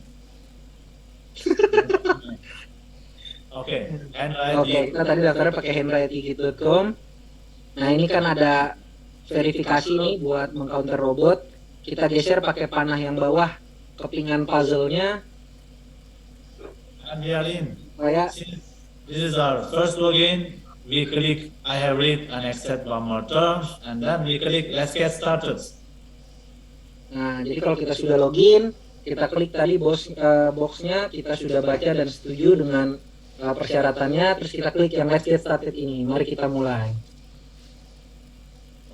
Okay, Oke, kita tadi daftarnya pakai hendra@yigit.com. Nah, ini kan ada verifikasi nih buat mengcounter robot. Kita geser pakai panah yang bawah kepingan puzzle-nya. And we are in. Kayak This is our first login. We click I have read and accept one more terms, and then we click let's get started. Nah, jadi kalau kita sudah login, kita klik tadi boxnya, kita sudah baca dan setuju dengan persyaratannya, terus kita klik yang let's get started ini. Mari kita mulai.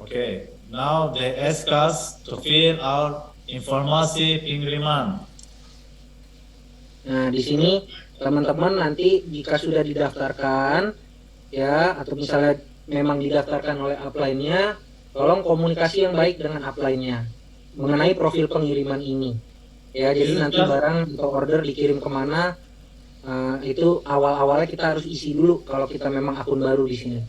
Okay, now they ask us to fill our informasi pengiriman. Nah, di sini teman-teman nanti jika sudah didaftarkan ya, atau misalnya memang didaftarkan oleh upline-nya, tolong komunikasi yang baik dengan upline-nya mengenai profil pengiriman ini. Ya, jadi nanti barang atau order dikirim kemana, itu awal-awalnya kita harus isi dulu kalau kita memang akun baru di sini.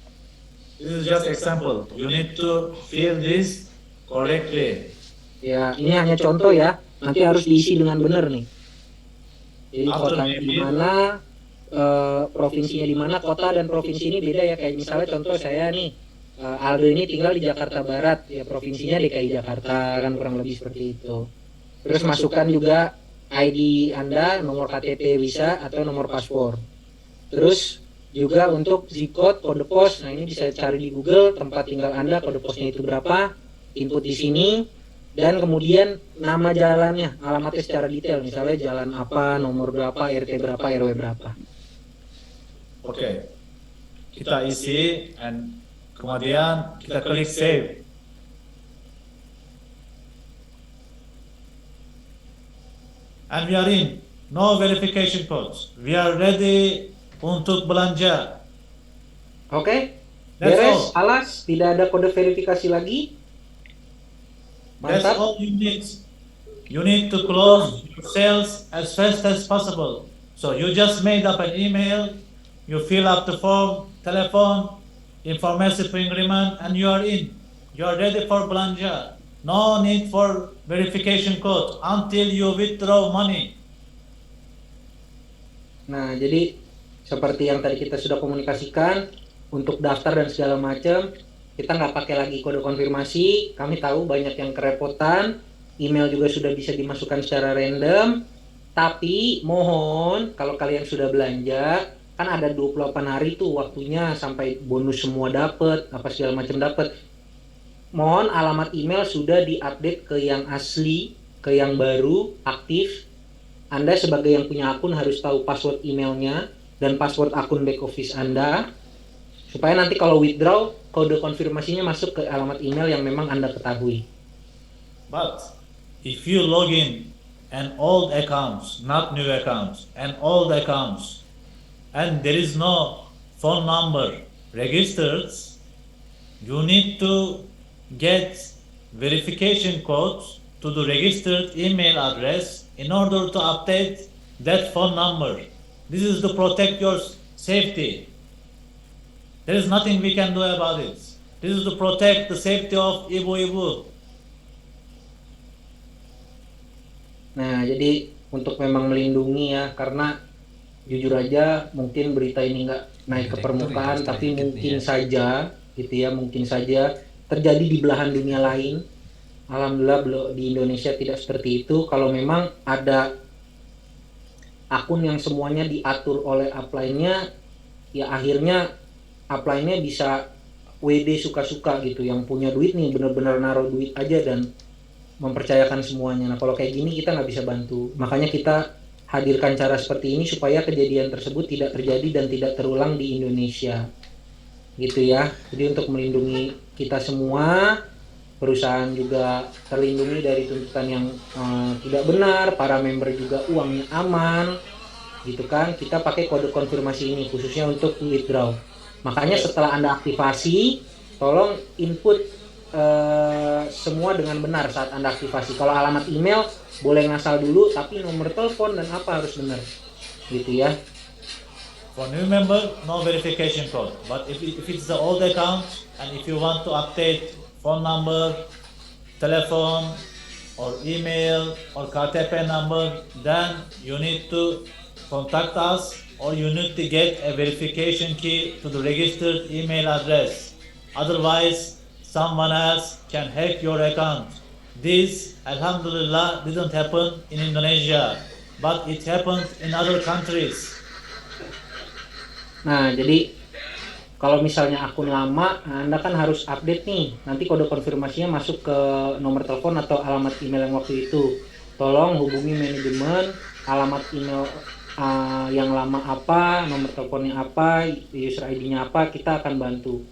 This is just example. You need to fill this correctly. Ya, ini hanya contoh ya. Nanti harus diisi dengan benar nih. Jadi kotanya di mana, provinsinya di mana, kota dan provinsi ini beda ya. Kayak misalnya contoh saya nih, Aldo ini tinggal di Jakarta Barat, ya provinsinya DKI Jakarta, kan kurang lebih seperti itu. Terus masukkan juga ID Anda, nomor KTP bisa atau nomor paspor. Terus juga untuk zip code, kode pos, nah ini bisa cari di Google tempat tinggal Anda, kode posnya itu berapa, input di sini, dan kemudian nama jalannya, alamatnya secara detail, misalnya jalan apa, nomor berapa, RT berapa, RW berapa. Oke, kita isi, dan kemudian kita klik save. And we are in, no verification codes. We are ready untuk belanja. Oke, beres, alas, tidak ada kode verifikasi lagi. That's all you need. You need to close your sales as fast as possible. So you just made up an email, you fill up the form, telephone, informasi pengiriman, and you are in. You are ready for belanja. No need for verification code until you withdraw money. Nah, jadi seperti yang tadi kita sudah komunikasikan, untuk daftar dan segala macam, kita nggak pakai lagi kode konfirmasi. Kami tahu banyak yang kerepotan, email juga sudah bisa dimasukkan secara random, tapi mohon kalau kalian sudah belanja, kan ada 28 hari tuh waktunya sampai bonus semua dapat, apa segala macam dapat. Mohon alamat email sudah diupdate ke yang asli, ke yang baru, aktif. Anda sebagai yang punya akun harus tahu password emailnya dan password akun back office Anda, supaya nanti kalau withdraw, kode konfirmasinya masuk ke alamat email yang memang Anda ketahui. But if you log in an old accounts, not new accounts, an old accounts, and there is no phone number registered, you need to get verification codes to the registered email address in order to update that phone number. This is to protect your safety. There is nothing we can do about it. This is to protect the safety of ibu-ibu. Nah, jadi untuk memang melindungi ya, karena jujur aja mungkin berita ini nggak naik ke permukaan, tapi mungkin saja gitu ya, mungkin saja terjadi di belahan dunia lain. Alhamdulillah di Indonesia tidak seperti itu. Kalau memang ada akun yang semuanya diatur oleh upline-nya, ya akhirnya upline-nya bisa WD suka-suka gitu, yang punya duit nih bener-bener naruh duit aja dan mempercayakan semuanya. Nah kalau kayak gini kita nggak bisa bantu, makanya kita hadirkan cara seperti ini supaya kejadian tersebut tidak terjadi dan tidak terulang di Indonesia gitu ya. Jadi untuk melindungi kita semua, perusahaan juga terlindungi dari tuntutan yang tidak benar, para member juga uangnya aman gitu kan. Kita pakai kode konfirmasi ini khususnya untuk withdraw. Makanya setelah Anda aktivasi, tolong input semua dengan benar saat Anda aktivasi. Kalau alamat email boleh ngasal dulu, tapi nomor telepon dan apa harus benar gitu ya. For new member, no verification code. But if it's the old account and if you want to update phone number, telephone, or email, or KTP number, then you need to contact us, or you need to get a verification key to the registered email address. Otherwise, someone else can hack your account. This, alhamdulillah, didn't happen in Indonesia, but it happened in other countries. Nah, jadi kalau misalnya akun lama, Anda kan harus update nih. Nanti kode konfirmasinya masuk ke nomor telepon atau alamat email yang waktu itu. tolong hubungi manajemen, alamat email yang lama apa, nomor teleponnya apa, user ID-nya apa, kita akan bantu.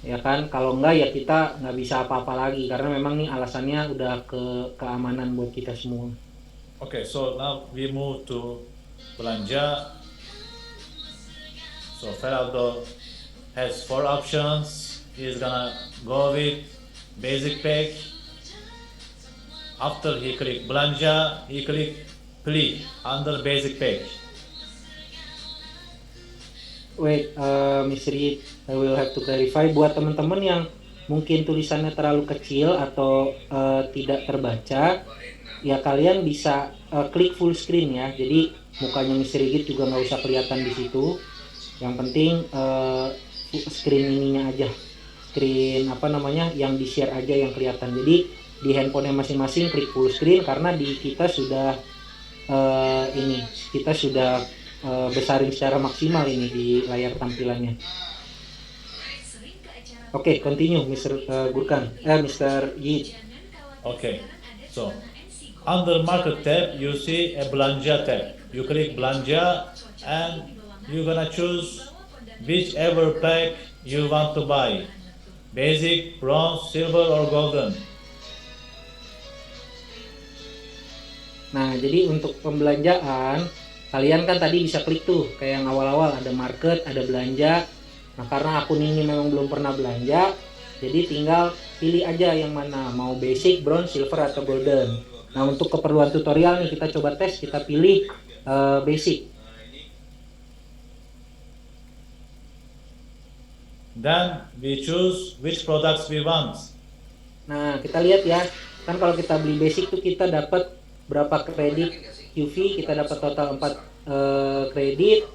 Ya kan, kalau enggak ya kita nggak bisa apa-apa lagi karena memang nih alasannya udah keamanan buat kita semua. Okay, so now we move to belanja. So Feraldo has 4 options. He's gonna go with basic pack. After he click belanja, he click pilih under basic pack. Wait, Mr. Yip, I will have to clarify buat teman-teman yang mungkin tulisannya terlalu kecil atau tidak terbaca, ya kalian bisa klik full screen ya. Jadi mukanya Mr. Yip juga nggak usah kelihatan di situ. Yang penting screen ininya aja, screen apa namanya yang di share aja yang kelihatan. Jadi di handphonenya masing-masing klik full screen karena di kita sudah kita sudah besarin secara maksimal ini di layar tampilannya. Oke, continue Mr. Gurkan, Mr. Yit. Okay, so under market tab you see a belanja tab. You click belanja and you're gonna choose whichever pack you want to buy. Basic, bronze, silver or golden. Nah, jadi untuk pembelanjaan kalian kan tadi bisa klik tuh kayak yang awal-awal ada market, ada belanja. Nah, karena akun ini memang belum pernah belanja, jadi tinggal pilih aja yang mana, mau basic, bronze, silver atau golden. Nah, untuk keperluan tutorial nih kita coba tes, kita pilih basic. Then we choose which products we want. Nah, kita lihat ya, kan kalau kita beli basic tuh kita dapat berapa kredit QV, kita dapat total 4 kredit.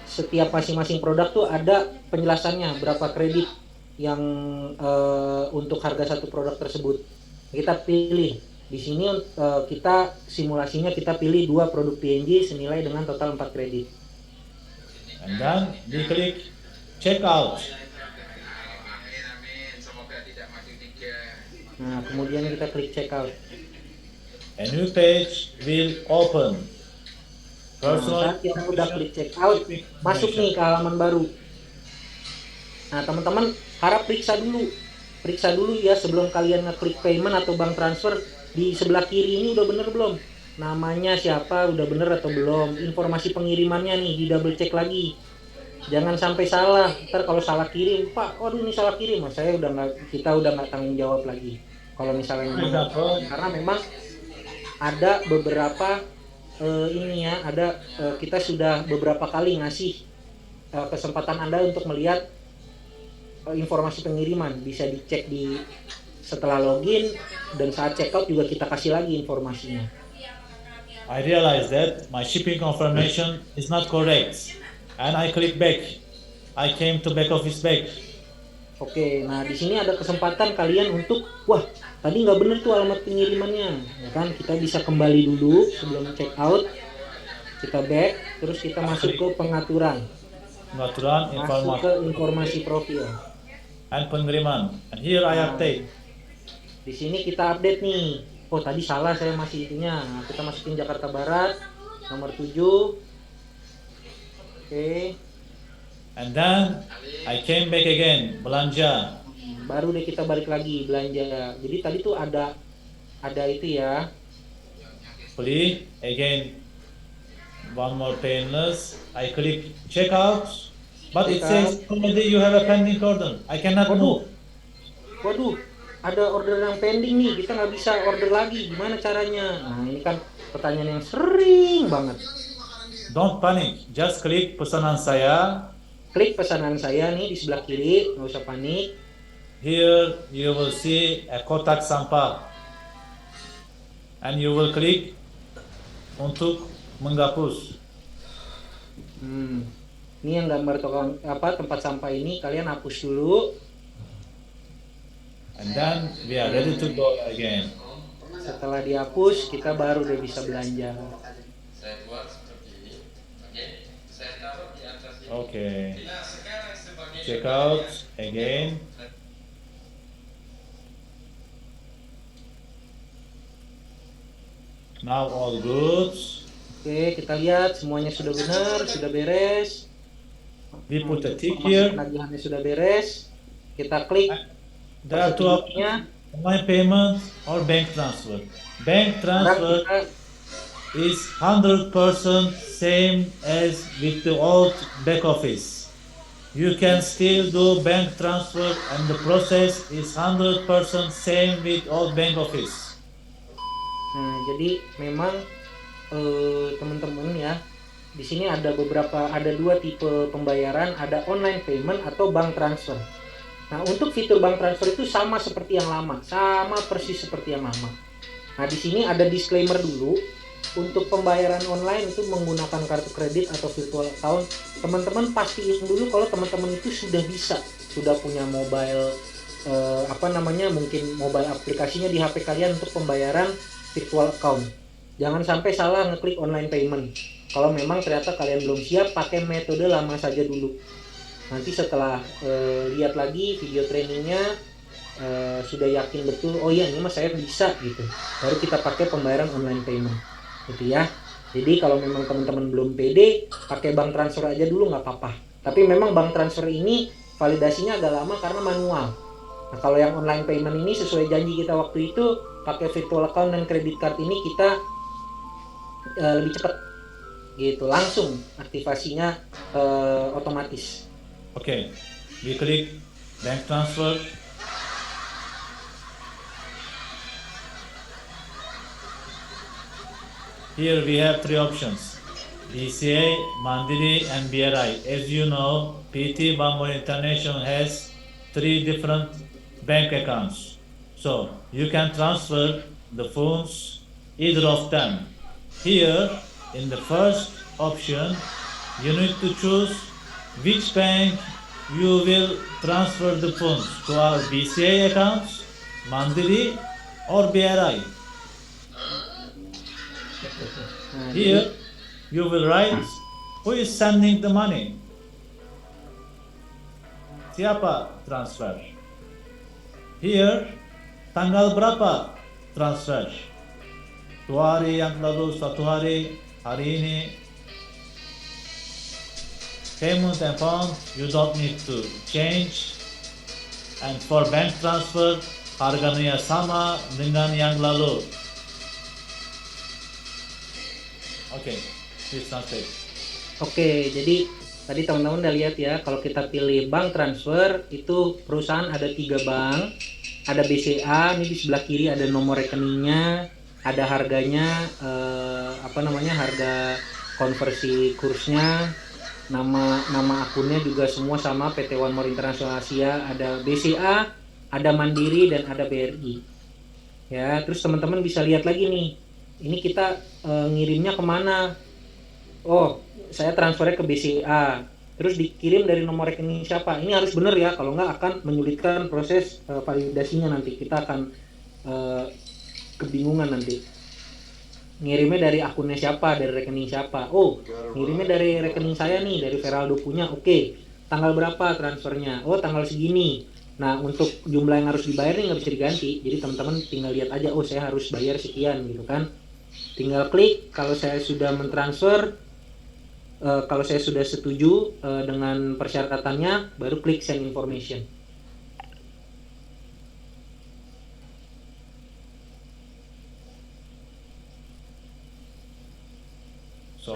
Setiap masing-masing produk tuh ada penjelasannya berapa kredit yang untuk harga satu produk tersebut. Kita pilih di sini kita simulasinya kita pilih 2 produk PNG senilai dengan total 4 kredit. And then we click checkout. Nah, kemudian kita klik checkout. A new page will open. Nah, saat kita udah klik checkout, masuk nih ke halaman baru. Nah, teman-teman harap periksa dulu ya sebelum kalian ngeklik payment atau bank transfer. Di sebelah kiri ini udah bener belum? Namanya siapa, udah bener atau belum? Informasi pengirimannya nih di double check lagi. Jangan sampai salah. Ntar kalau salah kirim, Pak, waduh ini salah kirim, kita udah nggak tanggung jawab lagi. Kalau misalnya memang, karena memang ada beberapa kita sudah beberapa kali ngasih kesempatan Anda untuk melihat informasi pengiriman, bisa dicek di setelah login dan saat checkout juga kita kasih lagi informasinya. I realize that my shipping confirmation is not correct, and I click back. I came to back office back. Oke, nah di sini ada kesempatan kalian untuk, wah tadi nggak bener tuh alamat pengirimannya, ya kan? Kita bisa kembali dulu sebelum checkout, kita back, terus kita masuk ke pengaturan, masuk ke informasi profil, and pengiriman. And here I update. Di sini kita update nih. Oh tadi salah saya masih itunya. Nah, kita masukin Jakarta Barat nomor 7. Oke. And then I came back again, belanja. Baru deh kita balik lagi belanja. Jadi tadi tuh ada itu ya. Please again one more painless. I click checkout, but it says already you have a pending order. I cannot move. Waduh, ada order yang pending nih, kita nggak bisa order lagi. Gimana caranya? Nah ini kan pertanyaan yang sering banget. Don't panic, just klik pesanan saya. Klik pesanan saya nih di sebelah kiri, nggak usah panik. Here you will see a kotak sampah, and you will click untuk menghapus. Ini yang gambar tempat sampah ini kalian hapus dulu. And then we are ready to go again. Setelah dihapus, kita baru udah bisa belanja. Okay. Check out again. Now all good. Oke, kita lihat semuanya sudah benar, sudah beres. We put a tick Informasi here. penagihannya sudah beres. Kita klik There are two options: online payment or bank transfer. Bank Sekarang transfer kita is 100% same as with the old back office. You can still do bank transfer and the process is 100% same with old bank office. Nah, jadi memang teman-teman ya, di sini ada dua tipe pembayaran, ada online payment atau bank transfer. Nah, untuk fitur bank transfer itu sama seperti yang lama, sama persis seperti yang lama. Nah, di sini ada disclaimer dulu. Untuk pembayaran online itu menggunakan kartu kredit atau virtual account, teman-teman pastiin dulu kalau teman-teman itu sudah punya mobile mungkin mobile aplikasinya di HP kalian untuk pembayaran virtual account. Jangan sampai salah ngeklik online payment. Kalau memang ternyata kalian belum siap, pakai metode lama saja dulu. Nanti setelah lihat lagi video trainingnya, sudah yakin betul, oh iya ini mas saya bisa gitu, baru kita pakai pembayaran online payment gitu ya. Jadi kalau memang teman-teman belum pede, pakai bank transfer aja dulu nggak apa-apa. Tapi memang bank transfer ini validasinya agak lama karena manual. Nah, kalau yang online payment ini sesuai janji kita waktu itu, pakai virtual account dan credit card ini kita lebih cepat gitu, langsung aktivasinya otomatis. Okay, we click bank transfer. Here we have three options: BCA, Mandiri, and BRI. As you know, PT Bamboo International has three different bank accounts. So you can transfer the funds either of them. Here, in the first option, you need to choose which bank you will transfer the funds to, our BCA accounts, Mandiri, or BRI. Here, you will write who is sending the money. Siapa transfer? Here, tanggal berapa transfer? 2 hari yang lalu, 1 hari, hari ini. Payment amount you don't need to change. And for bank transfer, harganya sama dengan yang lalu. Okay, please translate. Oke, jadi tadi teman-teman udah lihat ya, kalau kita pilih bank transfer itu perusahaan ada 3 bank, ada BCA, ini di sebelah kiri ada nomor rekeningnya, ada harganya, harga konversi kursnya, nama akunnya juga semua sama, PT One More International Asia, ada BCA, ada Mandiri dan ada BRI. Ya, terus teman-teman bisa lihat lagi nih, ini kita ngirimnya kemana? Oh, saya transfernya ke BCA, terus dikirim dari nomor rekening siapa? Ini harus benar ya, kalau nggak akan menyulitkan proses validasinya nanti. Kita akan kebingungan nanti. Ngirimnya dari akunnya siapa, dari rekening siapa? Oh, ngirimnya dari rekening saya nih, dari Veraldo punya. Oke, tanggal berapa transfernya? Oh, tanggal segini. Nah, untuk jumlah yang harus dibayar ini nggak bisa diganti. Jadi teman-teman tinggal lihat aja, oh saya harus bayar sekian gitu kan. Tinggal klik kalau saya sudah mentransfer, kalau saya sudah setuju dengan persyaratannya, baru klik send information. So,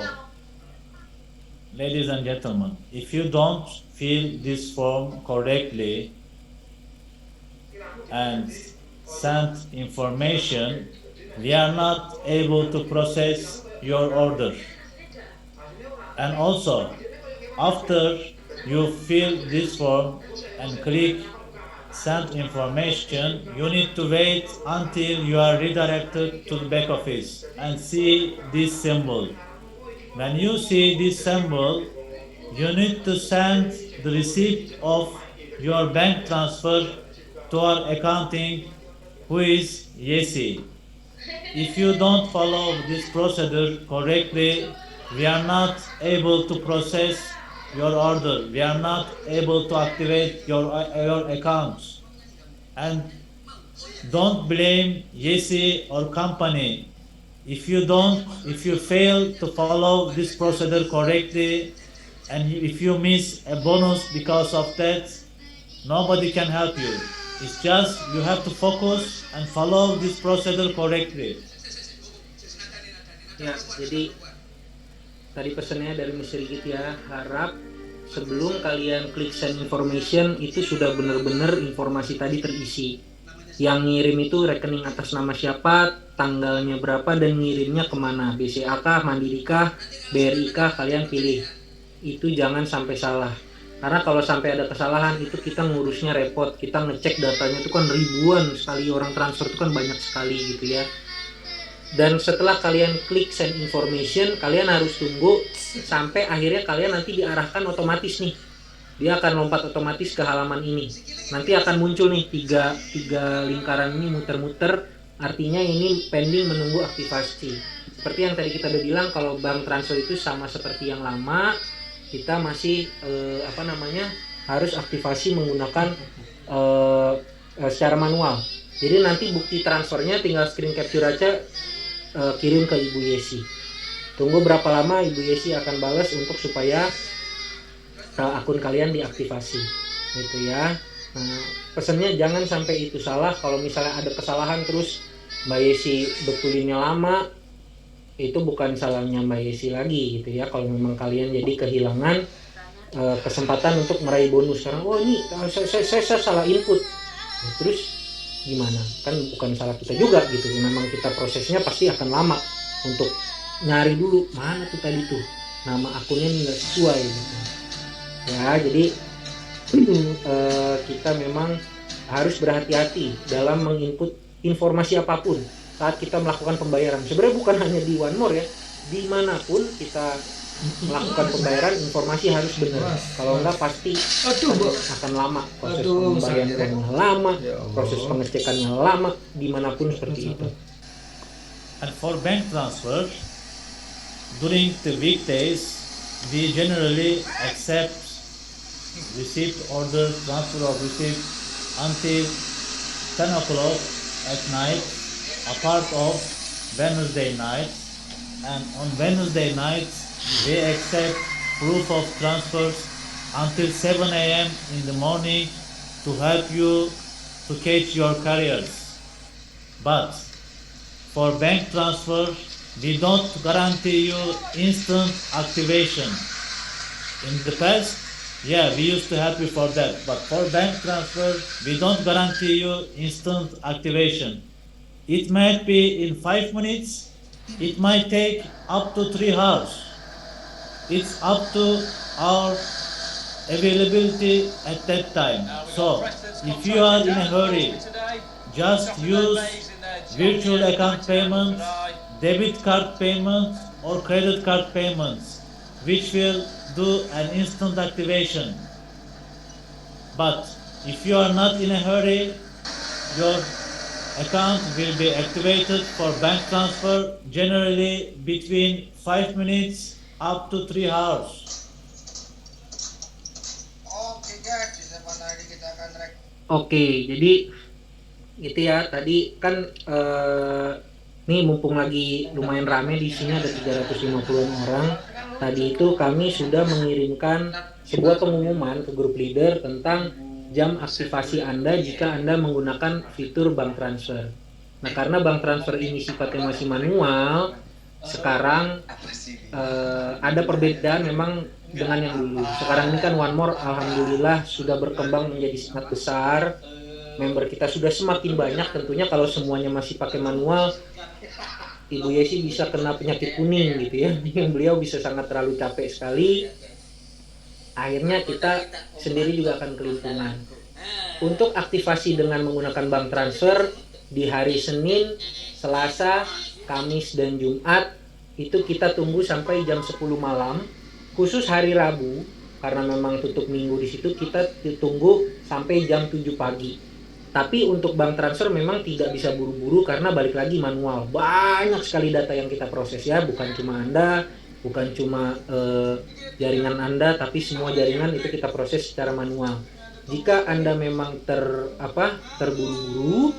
ladies and gentlemen, if you don't fill this form correctly and send information, we are not able to process your order. And also, after you fill this form and click send information, you need to wait until you are redirected to the back office and see this symbol. When you see this symbol, you need to send the receipt of your bank transfer to our accounting, who is Yesi. If you don't follow this procedure correctly, we are not able to process your order. We are not able to activate your accounts. And don't blame Yesi or company. if you fail to follow this procedure correctly, and if you miss a bonus because of that, nobody can help you. It's just you have to focus and follow this procedure correctly. Ya, jadi tadi pesannya dari Mr. Rigit ya, harap sebelum kalian klik send information itu sudah benar-benar informasi tadi terisi. Yang ngirim itu rekening atas nama siapa, tanggalnya berapa, dan ngirimnya kemana, BCA kah, Mandiri kah, BRI kah, kalian pilih. Itu jangan sampai salah, karena kalau sampai ada kesalahan itu kita ngurusnya repot, kita ngecek datanya itu kan ribuan sekali, orang transfer itu kan banyak sekali gitu ya. Dan setelah kalian klik send information, kalian harus tunggu sampai akhirnya kalian nanti diarahkan otomatis nih, dia akan lompat otomatis ke halaman ini, nanti akan muncul nih tiga lingkaran ini muter-muter, artinya ini pending menunggu aktivasi. Seperti yang tadi kita udah bilang, kalau bank transfer itu sama seperti yang lama, kita masih harus aktivasi menggunakan secara manual. Jadi nanti bukti transfernya tinggal screen capture aja, kirim ke Ibu Yesi. Tunggu berapa lama Ibu Yesi akan balas untuk supaya akun kalian diaktifasi, gitu ya. Nah, pesannya jangan sampai itu salah. Kalau misalnya ada kesalahan terus Mbak Yesi betulinnya lama, itu bukan salahnya Mbak Yesi lagi gitu ya. Kalau memang kalian jadi kehilangan kesempatan untuk meraih bonus sekarang, oh ini saya salah input, nah, terus gimana? Kan bukan salah kita juga gitu. Memang kita prosesnya pasti akan lama untuk nyari dulu mana tuh tadi tuh nama akunnya nggak sesuai gitu ya. Jadi kita memang harus berhati-hati dalam menginput informasi apapun saat kita melakukan pembayaran. Sebenarnya bukan hanya di OneMore ya, dimanapun kita melakukan pembayaran informasi harus benar. Kalau enggak pasti akan lama, proses pembayarannya lama, proses pengecekannya lama, dimanapun seperti itu. And for bank transfer, during the weekdays, we generally accept receipt order, transfer of receipt until 10 o'clock at night, apart of Wednesday nights. And on Wednesday nights, we accept proof of transfers until 7 a.m. in the morning to help you to catch your carriers. But for bank transfer, we don't guarantee you instant activation. In the past, yeah, we used to help you for that. But for bank transfer, we don't guarantee you instant activation. It might be in 5 minutes. It might take up to 3 hours. It's up to our availability at that time. So, if you are in a hurry, just use virtual account payments, debit card payments, or credit card payments, which will do an instant activation. But if you are not in a hurry, your account will be activated for bank transfer generally between 5 minutes up to 3 hours. Oke, jadi gitu ya. Tadi kan nih mumpung lagi lumayan rame di sini ada 350-an orang. Tadi itu kami sudah mengirimkan sebuah pengumuman ke grup leader tentang jam aktivasi Anda jika Anda menggunakan fitur bank transfer. Nah, karena bank transfer ini sifatnya masih manual, sekarang ada perbedaan memang dengan yang dulu. Sekarang ini kan OneMore alhamdulillah sudah berkembang menjadi sangat besar. Member kita sudah semakin banyak. Tentunya kalau semuanya masih pakai manual, Ibu Yesi bisa kena penyakit kuning gitu ya. Beliau bisa sangat terlalu capek sekali. Akhirnya kita sendiri juga akan kelimpungan. Untuk aktivasi dengan menggunakan bank transfer di hari Senin, Selasa, Kamis, dan Jumat itu kita tunggu sampai jam 10 malam. Khusus hari Rabu, karena memang tutup minggu di situ, kita tunggu sampai jam 7 pagi. Tapi untuk bank transfer memang tidak bisa buru-buru karena balik lagi manual. Banyak sekali data yang kita proses ya, bukan cuma Anda, bukan cuma jaringan Anda, tapi semua jaringan itu kita proses secara manual. Jika Anda memang terburu-buru,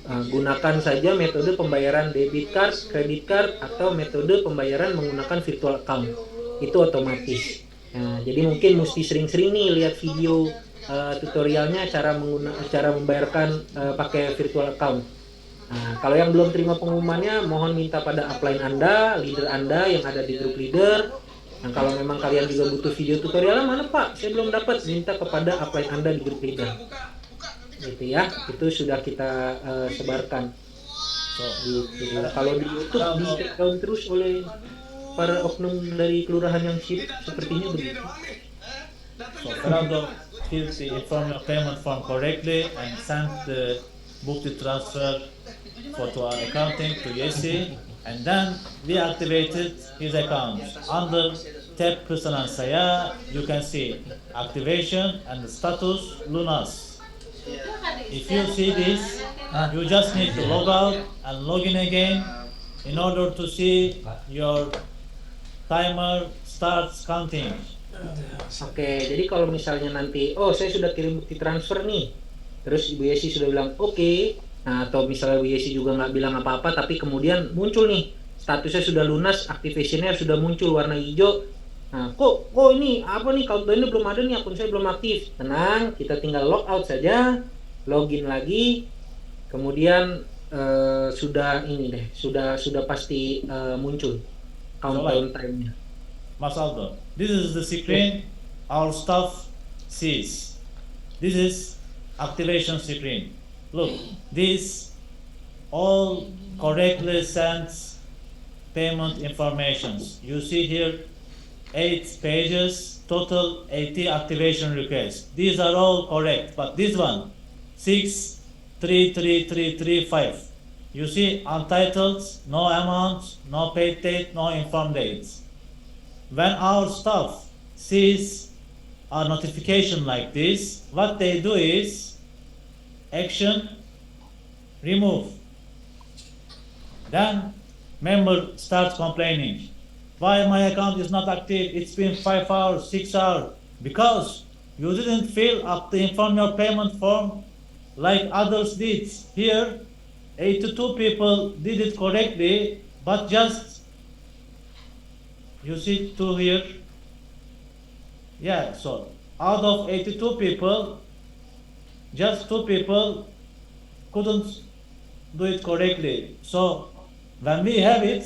gunakan saja metode pembayaran debit card, credit card, atau metode pembayaran menggunakan virtual account. Itu otomatis. Nah, jadi mungkin mesti sering-sering nih lihat video tutorialnya cara membayarkan pakai virtual account. Nah, kalau yang belum terima pengumumannya, mohon minta pada upline Anda, leader Anda yang ada di grup leader. Nah, kalau memang kalian juga butuh video tutorialnya, mana Pak? Saya belum dapat, minta kepada upline Anda di grup leader. Gitu ya, itu sudah kita sebarkan. Gitu. Kalau di YouTube di take down terus oleh para oknum dari kelurahan yang sepertinya begitu. So Fernando, please inform your payment form correctly and send the book to transfer to our accounting to Yesi, and then we activated his account. Under tab Personal Saya, you can see activation and the status Lunas. If you see this, you just need to log out and log in again in order to see your timer starts counting. Oke, jadi kalau misalnya nanti, saya sudah kirim bukti transfer nih, terus Ibu Yesi sudah bilang oke. Nah, atau misalnya Bu Yesi juga nggak bilang apa-apa, tapi kemudian muncul nih, statusnya sudah lunas, activationnya sudah muncul warna hijau. Nah, kok ini apa nih, countdown-nya belum ada nih, akun saya belum aktif. Tenang, kita tinggal log out saja, login lagi, kemudian sudah pasti muncul countdown time-nya. Mas Aldo, this is the screen our staff sees. This is activation screen. Look, this all correctly sends payment informations. You see here 8 pages, total 80 activation requests. These are all correct, but this one, 633335. You see untitled, no amount, no paid date, no informed dates. When our staff sees a notification like this, what they do is action, remove. Then member starts complaining. Why my account is not active? It's been 5 hours, 6 hours. Because you didn't fill up the inform your payment form like others did. Here, 82 people did it correctly, but just, you see 2 here? Yeah, so out of 82 people, just 2 people couldn't do it correctly. So when we have it,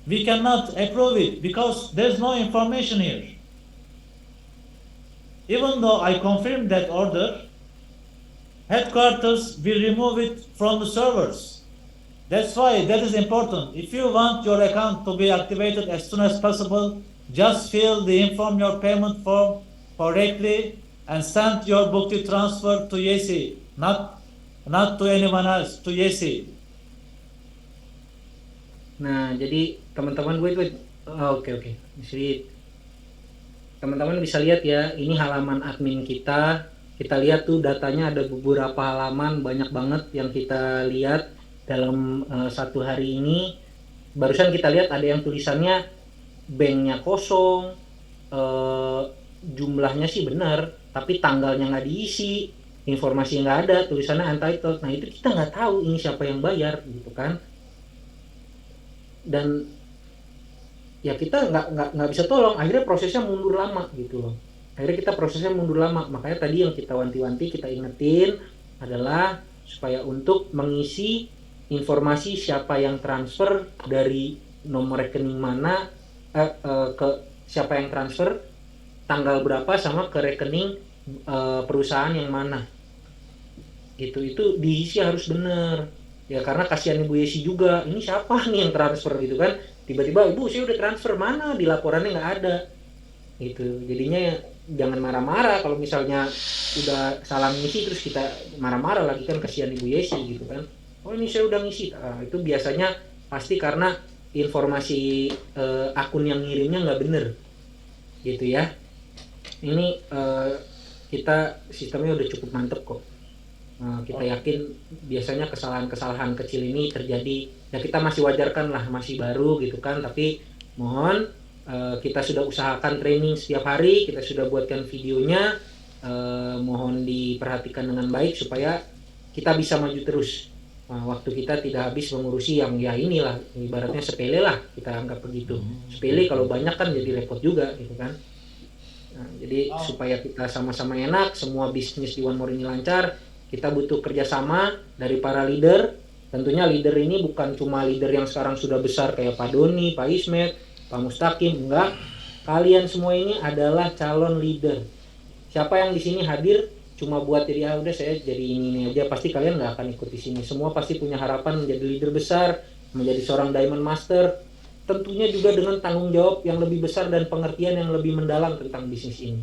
we cannot approve it because there's no information here. Even though I confirmed that order, headquarters will remove it from the servers. That's why that is important. If you want your account to be activated as soon as possible, just fill the inform your payment form correctly and send your bukti transfer to Yesi, not to anyone else, to Yesi. Nah, jadi teman-teman oke. Jadi teman-teman bisa lihat ya, ini halaman admin kita. Kita lihat tuh datanya ada beberapa halaman, banyak banget yang kita lihat dalam satu hari ini. Barusan kita lihat ada yang tulisannya banknya kosong, jumlahnya sih benar, tapi tanggalnya nggak diisi, informasi nggak ada, tulisannya untitled. Nah itu kita nggak tahu ini siapa yang bayar gitu kan. Dan ya kita nggak bisa tolong, akhirnya prosesnya mundur lama gitu loh. Makanya tadi yang kita wanti-wanti, kita ingetin adalah supaya untuk mengisi informasi siapa yang transfer dari nomor rekening mana ke siapa yang transfer, tanggal berapa, sama ke rekening perusahaan yang mana gitu. Itu diisi harus bener ya, karena kasihan Ibu Yesi juga, ini siapa nih yang transfer gitu kan, tiba-tiba Ibu saya udah transfer, mana di laporannya nggak ada gitu. Jadinya ya, jangan marah-marah kalau misalnya udah salah ngisi terus kita marah-marah lagi kan, kasihan Ibu Yesi gitu kan. Oh ini saya udah ngisi, itu biasanya pasti karena informasi akun yang ngirimnya nggak bener gitu ya. Ini kita sistemnya udah cukup mantep kok. Kita yakin biasanya kesalahan-kesalahan kecil ini terjadi, ya kita masih wajarkan lah, masih baru gitu kan, tapi mohon kita sudah usahakan training setiap hari, kita sudah buatkan videonya, mohon diperhatikan dengan baik supaya kita bisa maju terus waktu kita tidak habis mengurusi yang ya inilah, ibaratnya sepele lah, kita anggap begitu. Sepele kalau banyak kan jadi repot juga gitu kan. Nah, jadi supaya kita sama-sama enak, semua bisnis di One More ini lancar, kita butuh kerjasama dari para leader. Tentunya leader ini bukan cuma leader yang sekarang sudah besar kayak Pak Doni, Pak Ismet, Pak Mustaqim, enggak. Kalian semua ini adalah calon leader. Siapa yang di sini hadir cuma buat jadi udah saya jadi ini aja, pasti kalian nggak akan ikut di sini. Semua pasti punya harapan menjadi leader besar, menjadi seorang Diamond Master. Tentunya juga dengan tanggung jawab yang lebih besar dan pengertian yang lebih mendalam tentang bisnis ini.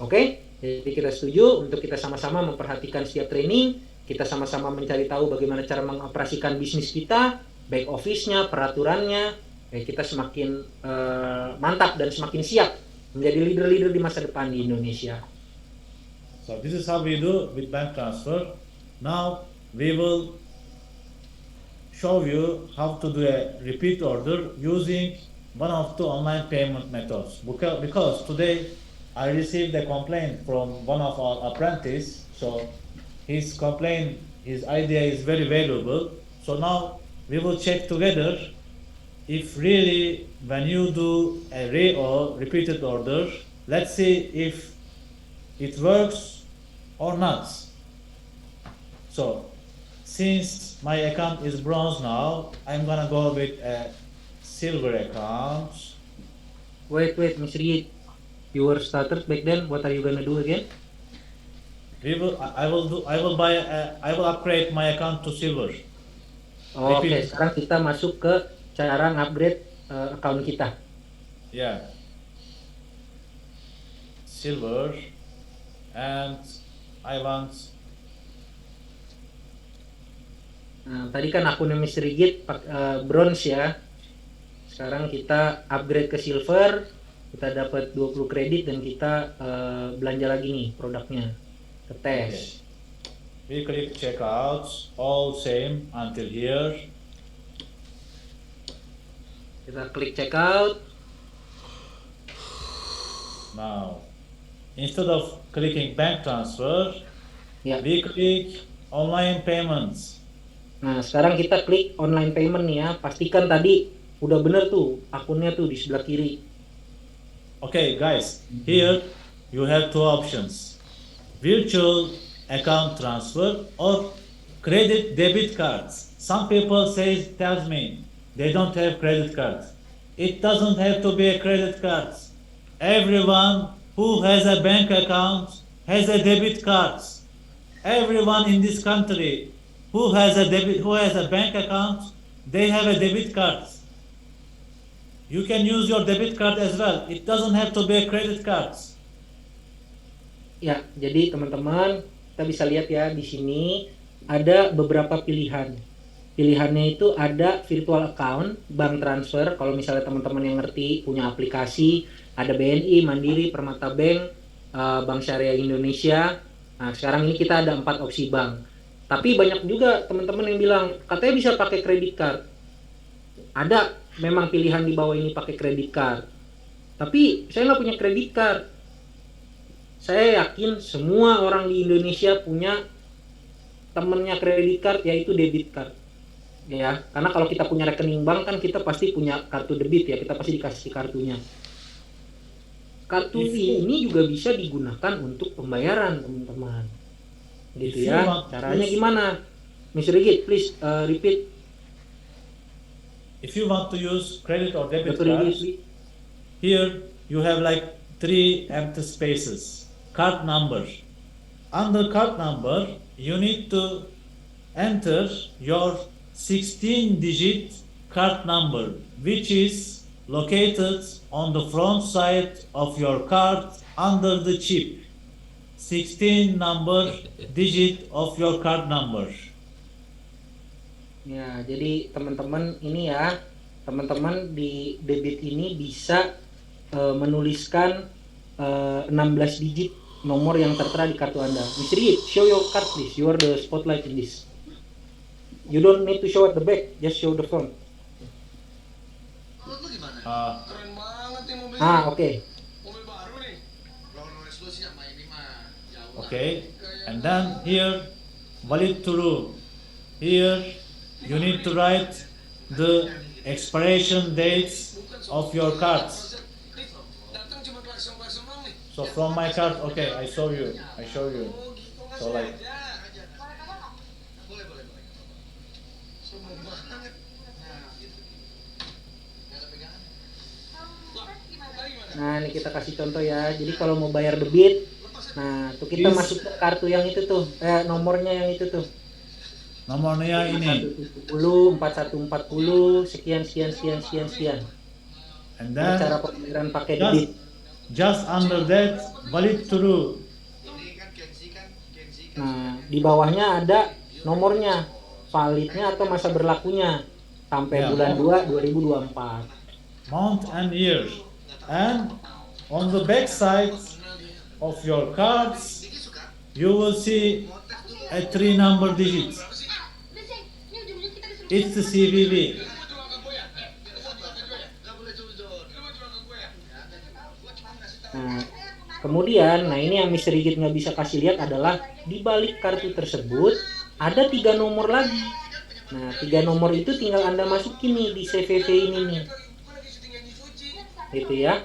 Oke? Jadi kita setuju untuk kita sama-sama memperhatikan setiap training, kita sama-sama mencari tahu bagaimana cara mengoperasikan bisnis kita, back office-nya, peraturannya, kita semakin mantap dan semakin siap menjadi leader-leader di masa depan di Indonesia. So this is how we do with bank transfer. Now we will show you how to do a repeat order using one of the online payment methods. Because today I received a complaint from one of our apprentices. So his complaint, his idea is very valuable. So now we will check together if really when you do a repeated order, let's see if it works or not. So since my account is bronze now, I'm gonna go with a silver account. Wait, Mr. Yi, you were started back then. What are you gonna do again? I will upgrade my account to silver. Oke, sekarang kita masuk ke cara ngupgrade account kita. Yeah. Silver, and I want. Nah, tadi kan akunnya Mr. Rigid bronze ya. Sekarang kita upgrade ke silver, kita dapat 20 kredit dan kita belanja lagi nih produknya. Ke tes. We click checkout, all same until here. Kita klik checkout. Now, instead of clicking bank transfer, we click online payments. Nah, sekarang kita klik online payment nih ya. Pastikan tadi udah bener tuh akunnya tuh di sebelah kiri. Okay, guys, here you have two options: virtual account transfer or credit debit cards. Some people tells me they don't have credit cards. It doesn't have to be a credit card. Everyone who has a bank account has a debit card. Everyone in this country who has a bank account, they have a debit card. You can use your debit card as well. It doesn't have to be a credit card. Ya, jadi teman-teman, kita bisa lihat ya di sini ada beberapa pilihan. Pilihannya itu ada virtual account, bank transfer. Kalau misalnya teman-teman yang ngerti punya aplikasi, ada BNI, Mandiri, Permata Bank, Bank Syariah Indonesia. Nah, sekarang ini kita ada 4 opsi bank. Tapi banyak juga teman-teman yang bilang katanya bisa pakai kredit card. Ada memang pilihan di bawah ini pakai kredit card. Tapi saya nggak punya kredit card. Saya yakin semua orang di Indonesia punya temennya kredit card, yaitu debit card. Ya, karena kalau kita punya rekening bank kan kita pasti punya kartu debit ya, kita pasti dikasih kartunya. Kartu ini juga bisa digunakan untuk pembayaran, teman-teman. Gitu ya. Caranya gimana? Mr. Rigid, please repeat. If you want to use credit or debit cards, here you have like 3 empty spaces. Card number. Under card number, you need to enter your 16-digit card number, which is located on the front side of your card under the chip. 16 number digit of your card number. Ya, jadi teman-teman ini ya, teman-teman di debit ini bisa menuliskan 16 digit nomor yang tertera di kartu Anda. Mr. Yip, show your card please. You are the spotlight in this. You don't need to show at the back, just show the front. Menurut lu gimana? Keren banget nih mobilnya. Oke. Mobil baru nih. Low-noise lu sih sama ini mah jauh. Okay, and then here valid true. here you need to write the expiration dates of your cards. Datang cuma klakson-klakson doang nih. So from my card, okay, I show you. Oh gitu, nggak So like, sengaja. Boleh, boleh, boleh. Sombong banget. Nah, gitu. Nggak ada pegangan. Lah, tadi gimana? Nah, ini kita kasih contoh ya. Jadi kalau mau bayar debit, nah tuh kita masuk ke kartu yang itu tuh, nomornya yang itu tuh. nomornya ini. 4140, sekian sekian sekian sekian sekian. And Nah, then cara pembayaran pakai debit. just under that, valid true. Ini kan Kenzi kan. Nah, di bawahnya ada nomornya, validnya atau masa berlakunya sampai Ya. bulan 2 2024. Month and year. And on the back side of your cards, you will see a 3-number digit. It's the CVV. Nah, kemudian, nah ini yang Mr. Rigit nggak bisa kasih lihat adalah di balik kartu tersebut ada 3 nomor lagi. Nah, 3 nomor itu tinggal Anda masukin nih di CVV ini nih, gitu ya.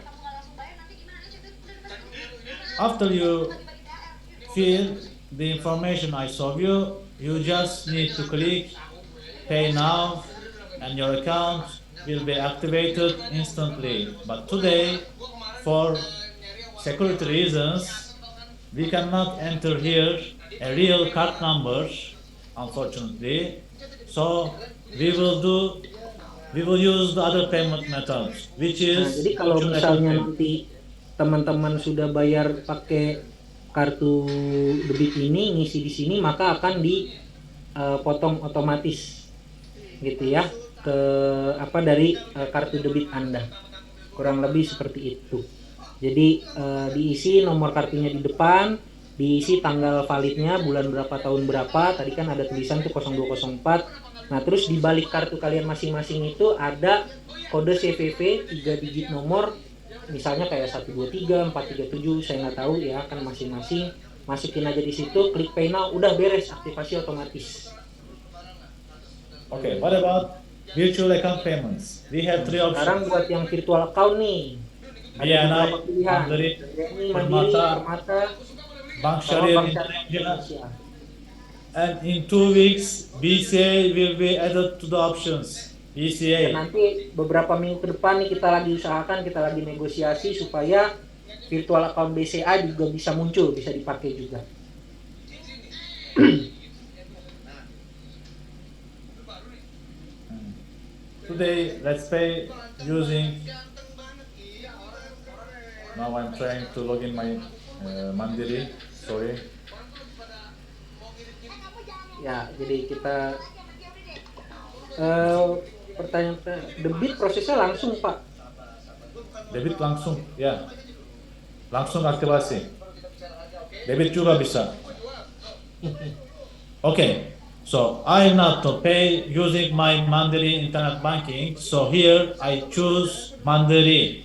After you fill the information I showed you, you just need to click Pay Now and your account will be activated instantly. But today, for security reasons, we cannot enter here a real card number, unfortunately. So we will use the other payment methods, which Nah, is jadi kalau virtual misalnya account nanti teman-teman sudah bayar pakai kartu debit ini, ngisi di sini, maka akan dipotong otomatis, gitu ya, ke dari kartu debit Anda. Kurang lebih seperti itu. Jadi diisi nomor kartunya di depan, diisi tanggal validnya, bulan berapa, tahun berapa. Tadi kan ada tulisan tuh 0204. Nah, terus di balik kartu kalian masing-masing itu ada kode CVV 3 digit nomor, misalnya kayak 123, 437, saya nggak tahu ya, kan masing-masing. Masukin aja di situ, klik Pay Now, udah beres, aktivasi otomatis. Okay, what about virtual account payments? We have 3 options. Sekarang buat yang virtual account nih, ada BNI, beberapa pilihan. Mandiri, BNI, Mandiri, Permata, Permata, Bank sama Syariah Bank Syariah Indonesia. Indonesia. And in 2 weeks, BCA will be added to the options. Dan BCA. nanti beberapa minggu ke depan nih kita lagi usahakan, kita lagi negosiasi supaya virtual account BCA juga bisa muncul, bisa dipakai juga. Today, let's pay using. Now I'm trying to log in my Mandiri. Sorry. Ya, jadi kita pertanyaan debit prosesnya langsung, Pak. Debit langsung, ya. Langsung aktivasi. Debit juga bisa. Okay. So I not to pay using my Mandiri internet banking. So here I choose Mandiri.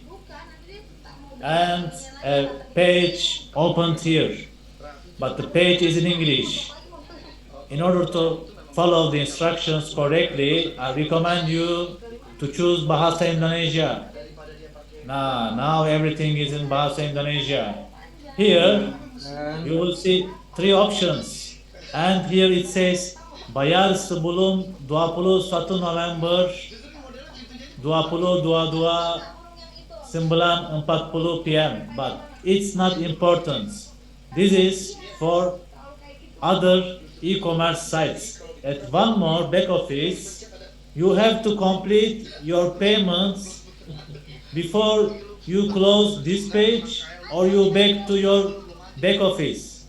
And a page opened here. But the page is in English. In order to follow the instructions correctly, I recommend you to choose Bahasa Indonesia. Now everything is in Bahasa Indonesia. Here you will see 3 options. And here it says bayar sebelum 21 November 2022 9:40 PM. But it's not important. This is for other e-commerce sites. At one more back office, you have to complete your payments before you close this page or you back to your back office.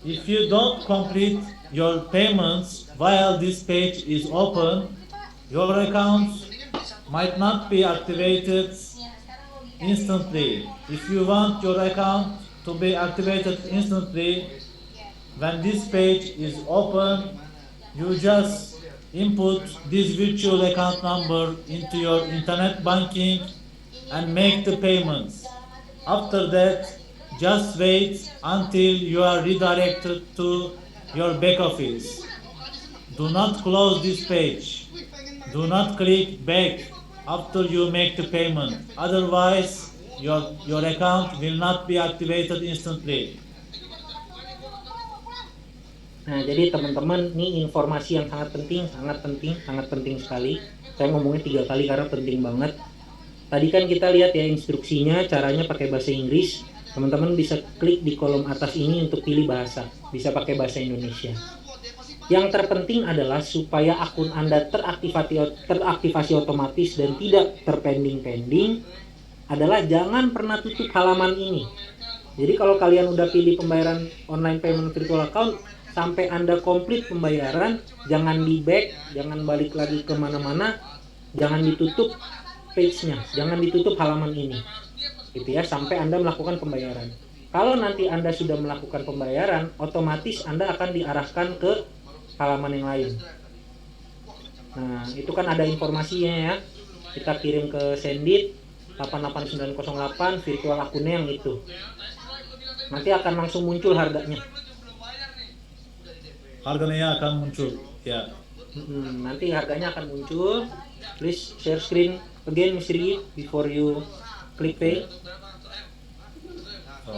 If you don't complete your payments while this page is open, your account might not be activated instantly. If you want your account to be activated instantly, when this page is open, you just input this virtual account number into your internet banking and make the payments. After that, just wait until you are redirected to your back office. do not close this page. Do not click back after you make the payment. Otherwise, your account will not be activated instantly. Nah, jadi teman-teman, ini informasi yang sangat penting sekali. Saya ngomongnya 3 kali karena penting banget. Tadi kan kita lihat ya instruksinya, caranya pakai bahasa Inggris. Teman-teman bisa klik di kolom atas ini untuk pilih bahasa. Bisa pakai bahasa Indonesia. Yang terpenting adalah supaya akun Anda teraktivasi otomatis dan tidak terpending-pending adalah jangan pernah tutup halaman ini. Jadi kalau kalian udah pilih pembayaran online payment virtual account, sampai Anda komplit pembayaran, jangan di back, jangan balik lagi kemana-mana, jangan ditutup page-nya, jangan ditutup halaman ini, gitu ya, sampai Anda melakukan pembayaran. Kalau nanti Anda sudah melakukan pembayaran, otomatis Anda akan diarahkan ke halaman yang lain. Nah, itu kan ada informasinya ya. Kita kirim ke Sendit 88908 virtual akunnya yang itu. Nanti akan langsung muncul harganya. Harganya akan muncul, ya. Nanti harganya akan muncul. Please share screen again, Mr. Yi, before you click pay. So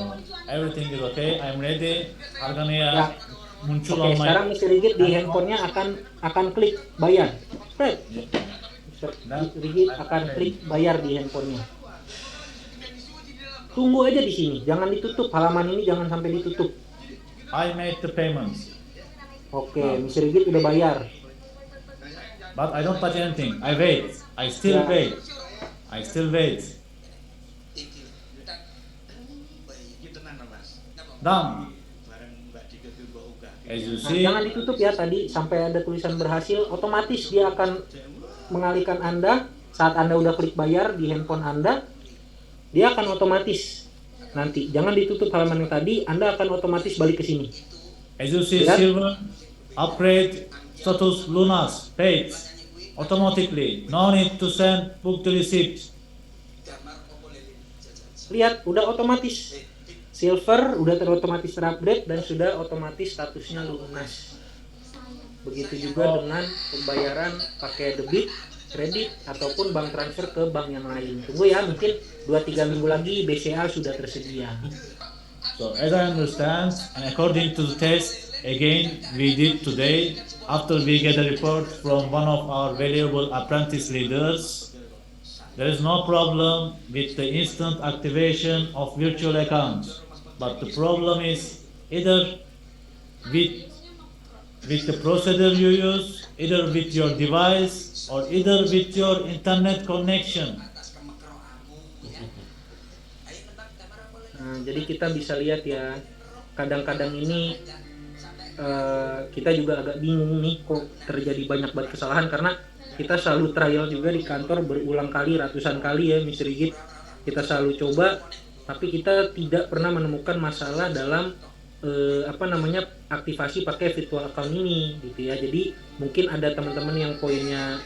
everything is okay. I'm ready. Harganya Ya. muncul Oke, on my. sekarang Mr. Rigit di handphonenya akan klik bayar. Right. Mr. Rigit akan klik bayar di handphonenya. Tunggu aja di sini, jangan ditutup halaman ini, jangan sampai ditutup. I made the payments, Oke, Mr. Rigit udah bayar. but I don't touch anything. I wait. I still Ya. wait. I still wait. Done. As you Nah, see, jangan ditutup ya tadi sampai ada tulisan berhasil, otomatis dia akan mengalihkan Anda saat Anda udah klik bayar di handphone Anda, dia akan otomatis nanti. Jangan ditutup halaman yang tadi, Anda akan otomatis balik ke sini. as you see, Ya. silver upgrade status Lunas paid automatically. No need to send book the receipt. Lihat, udah otomatis. Silver udah terotomatis terupdate dan sudah otomatis statusnya lunas. Begitu juga dengan pembayaran pakai debit, kredit ataupun bank transfer ke bank yang lain. Tunggu ya, mungkin 2-3 minggu lagi BCA sudah tersedia. So as I understand, and according to the test again we did today, after we get a report from one of our valuable apprentice leaders, there is no problem with the instant activation of virtual accounts. But the problem is either with the procedure you use, either with your device or either with your internet connection. Nah, jadi kita bisa lihat ya, kadang-kadang ini kita juga agak bingung nih kok terjadi banyak banget kesalahan karena kita selalu trial juga di kantor berulang kali, ratusan kali ya Mr. Rigit. Kita selalu coba, tapi kita tidak pernah menemukan masalah dalam aktivasi pakai virtual account ini gitu ya. Jadi mungkin ada teman-teman yang poinnya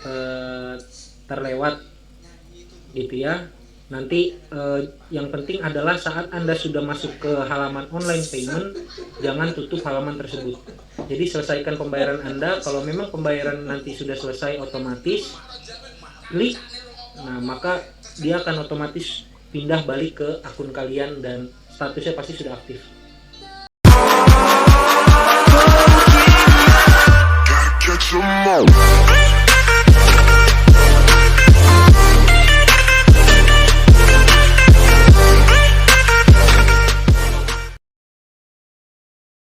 terlewat gitu ya. Nanti yang penting adalah saat Anda sudah masuk ke halaman online payment, jangan tutup halaman tersebut. Jadi selesaikan pembayaran Anda. Kalau memang pembayaran nanti sudah selesai otomatis, klik, nah maka dia akan otomatis pindah balik ke akun kalian dan statusnya pasti sudah aktif.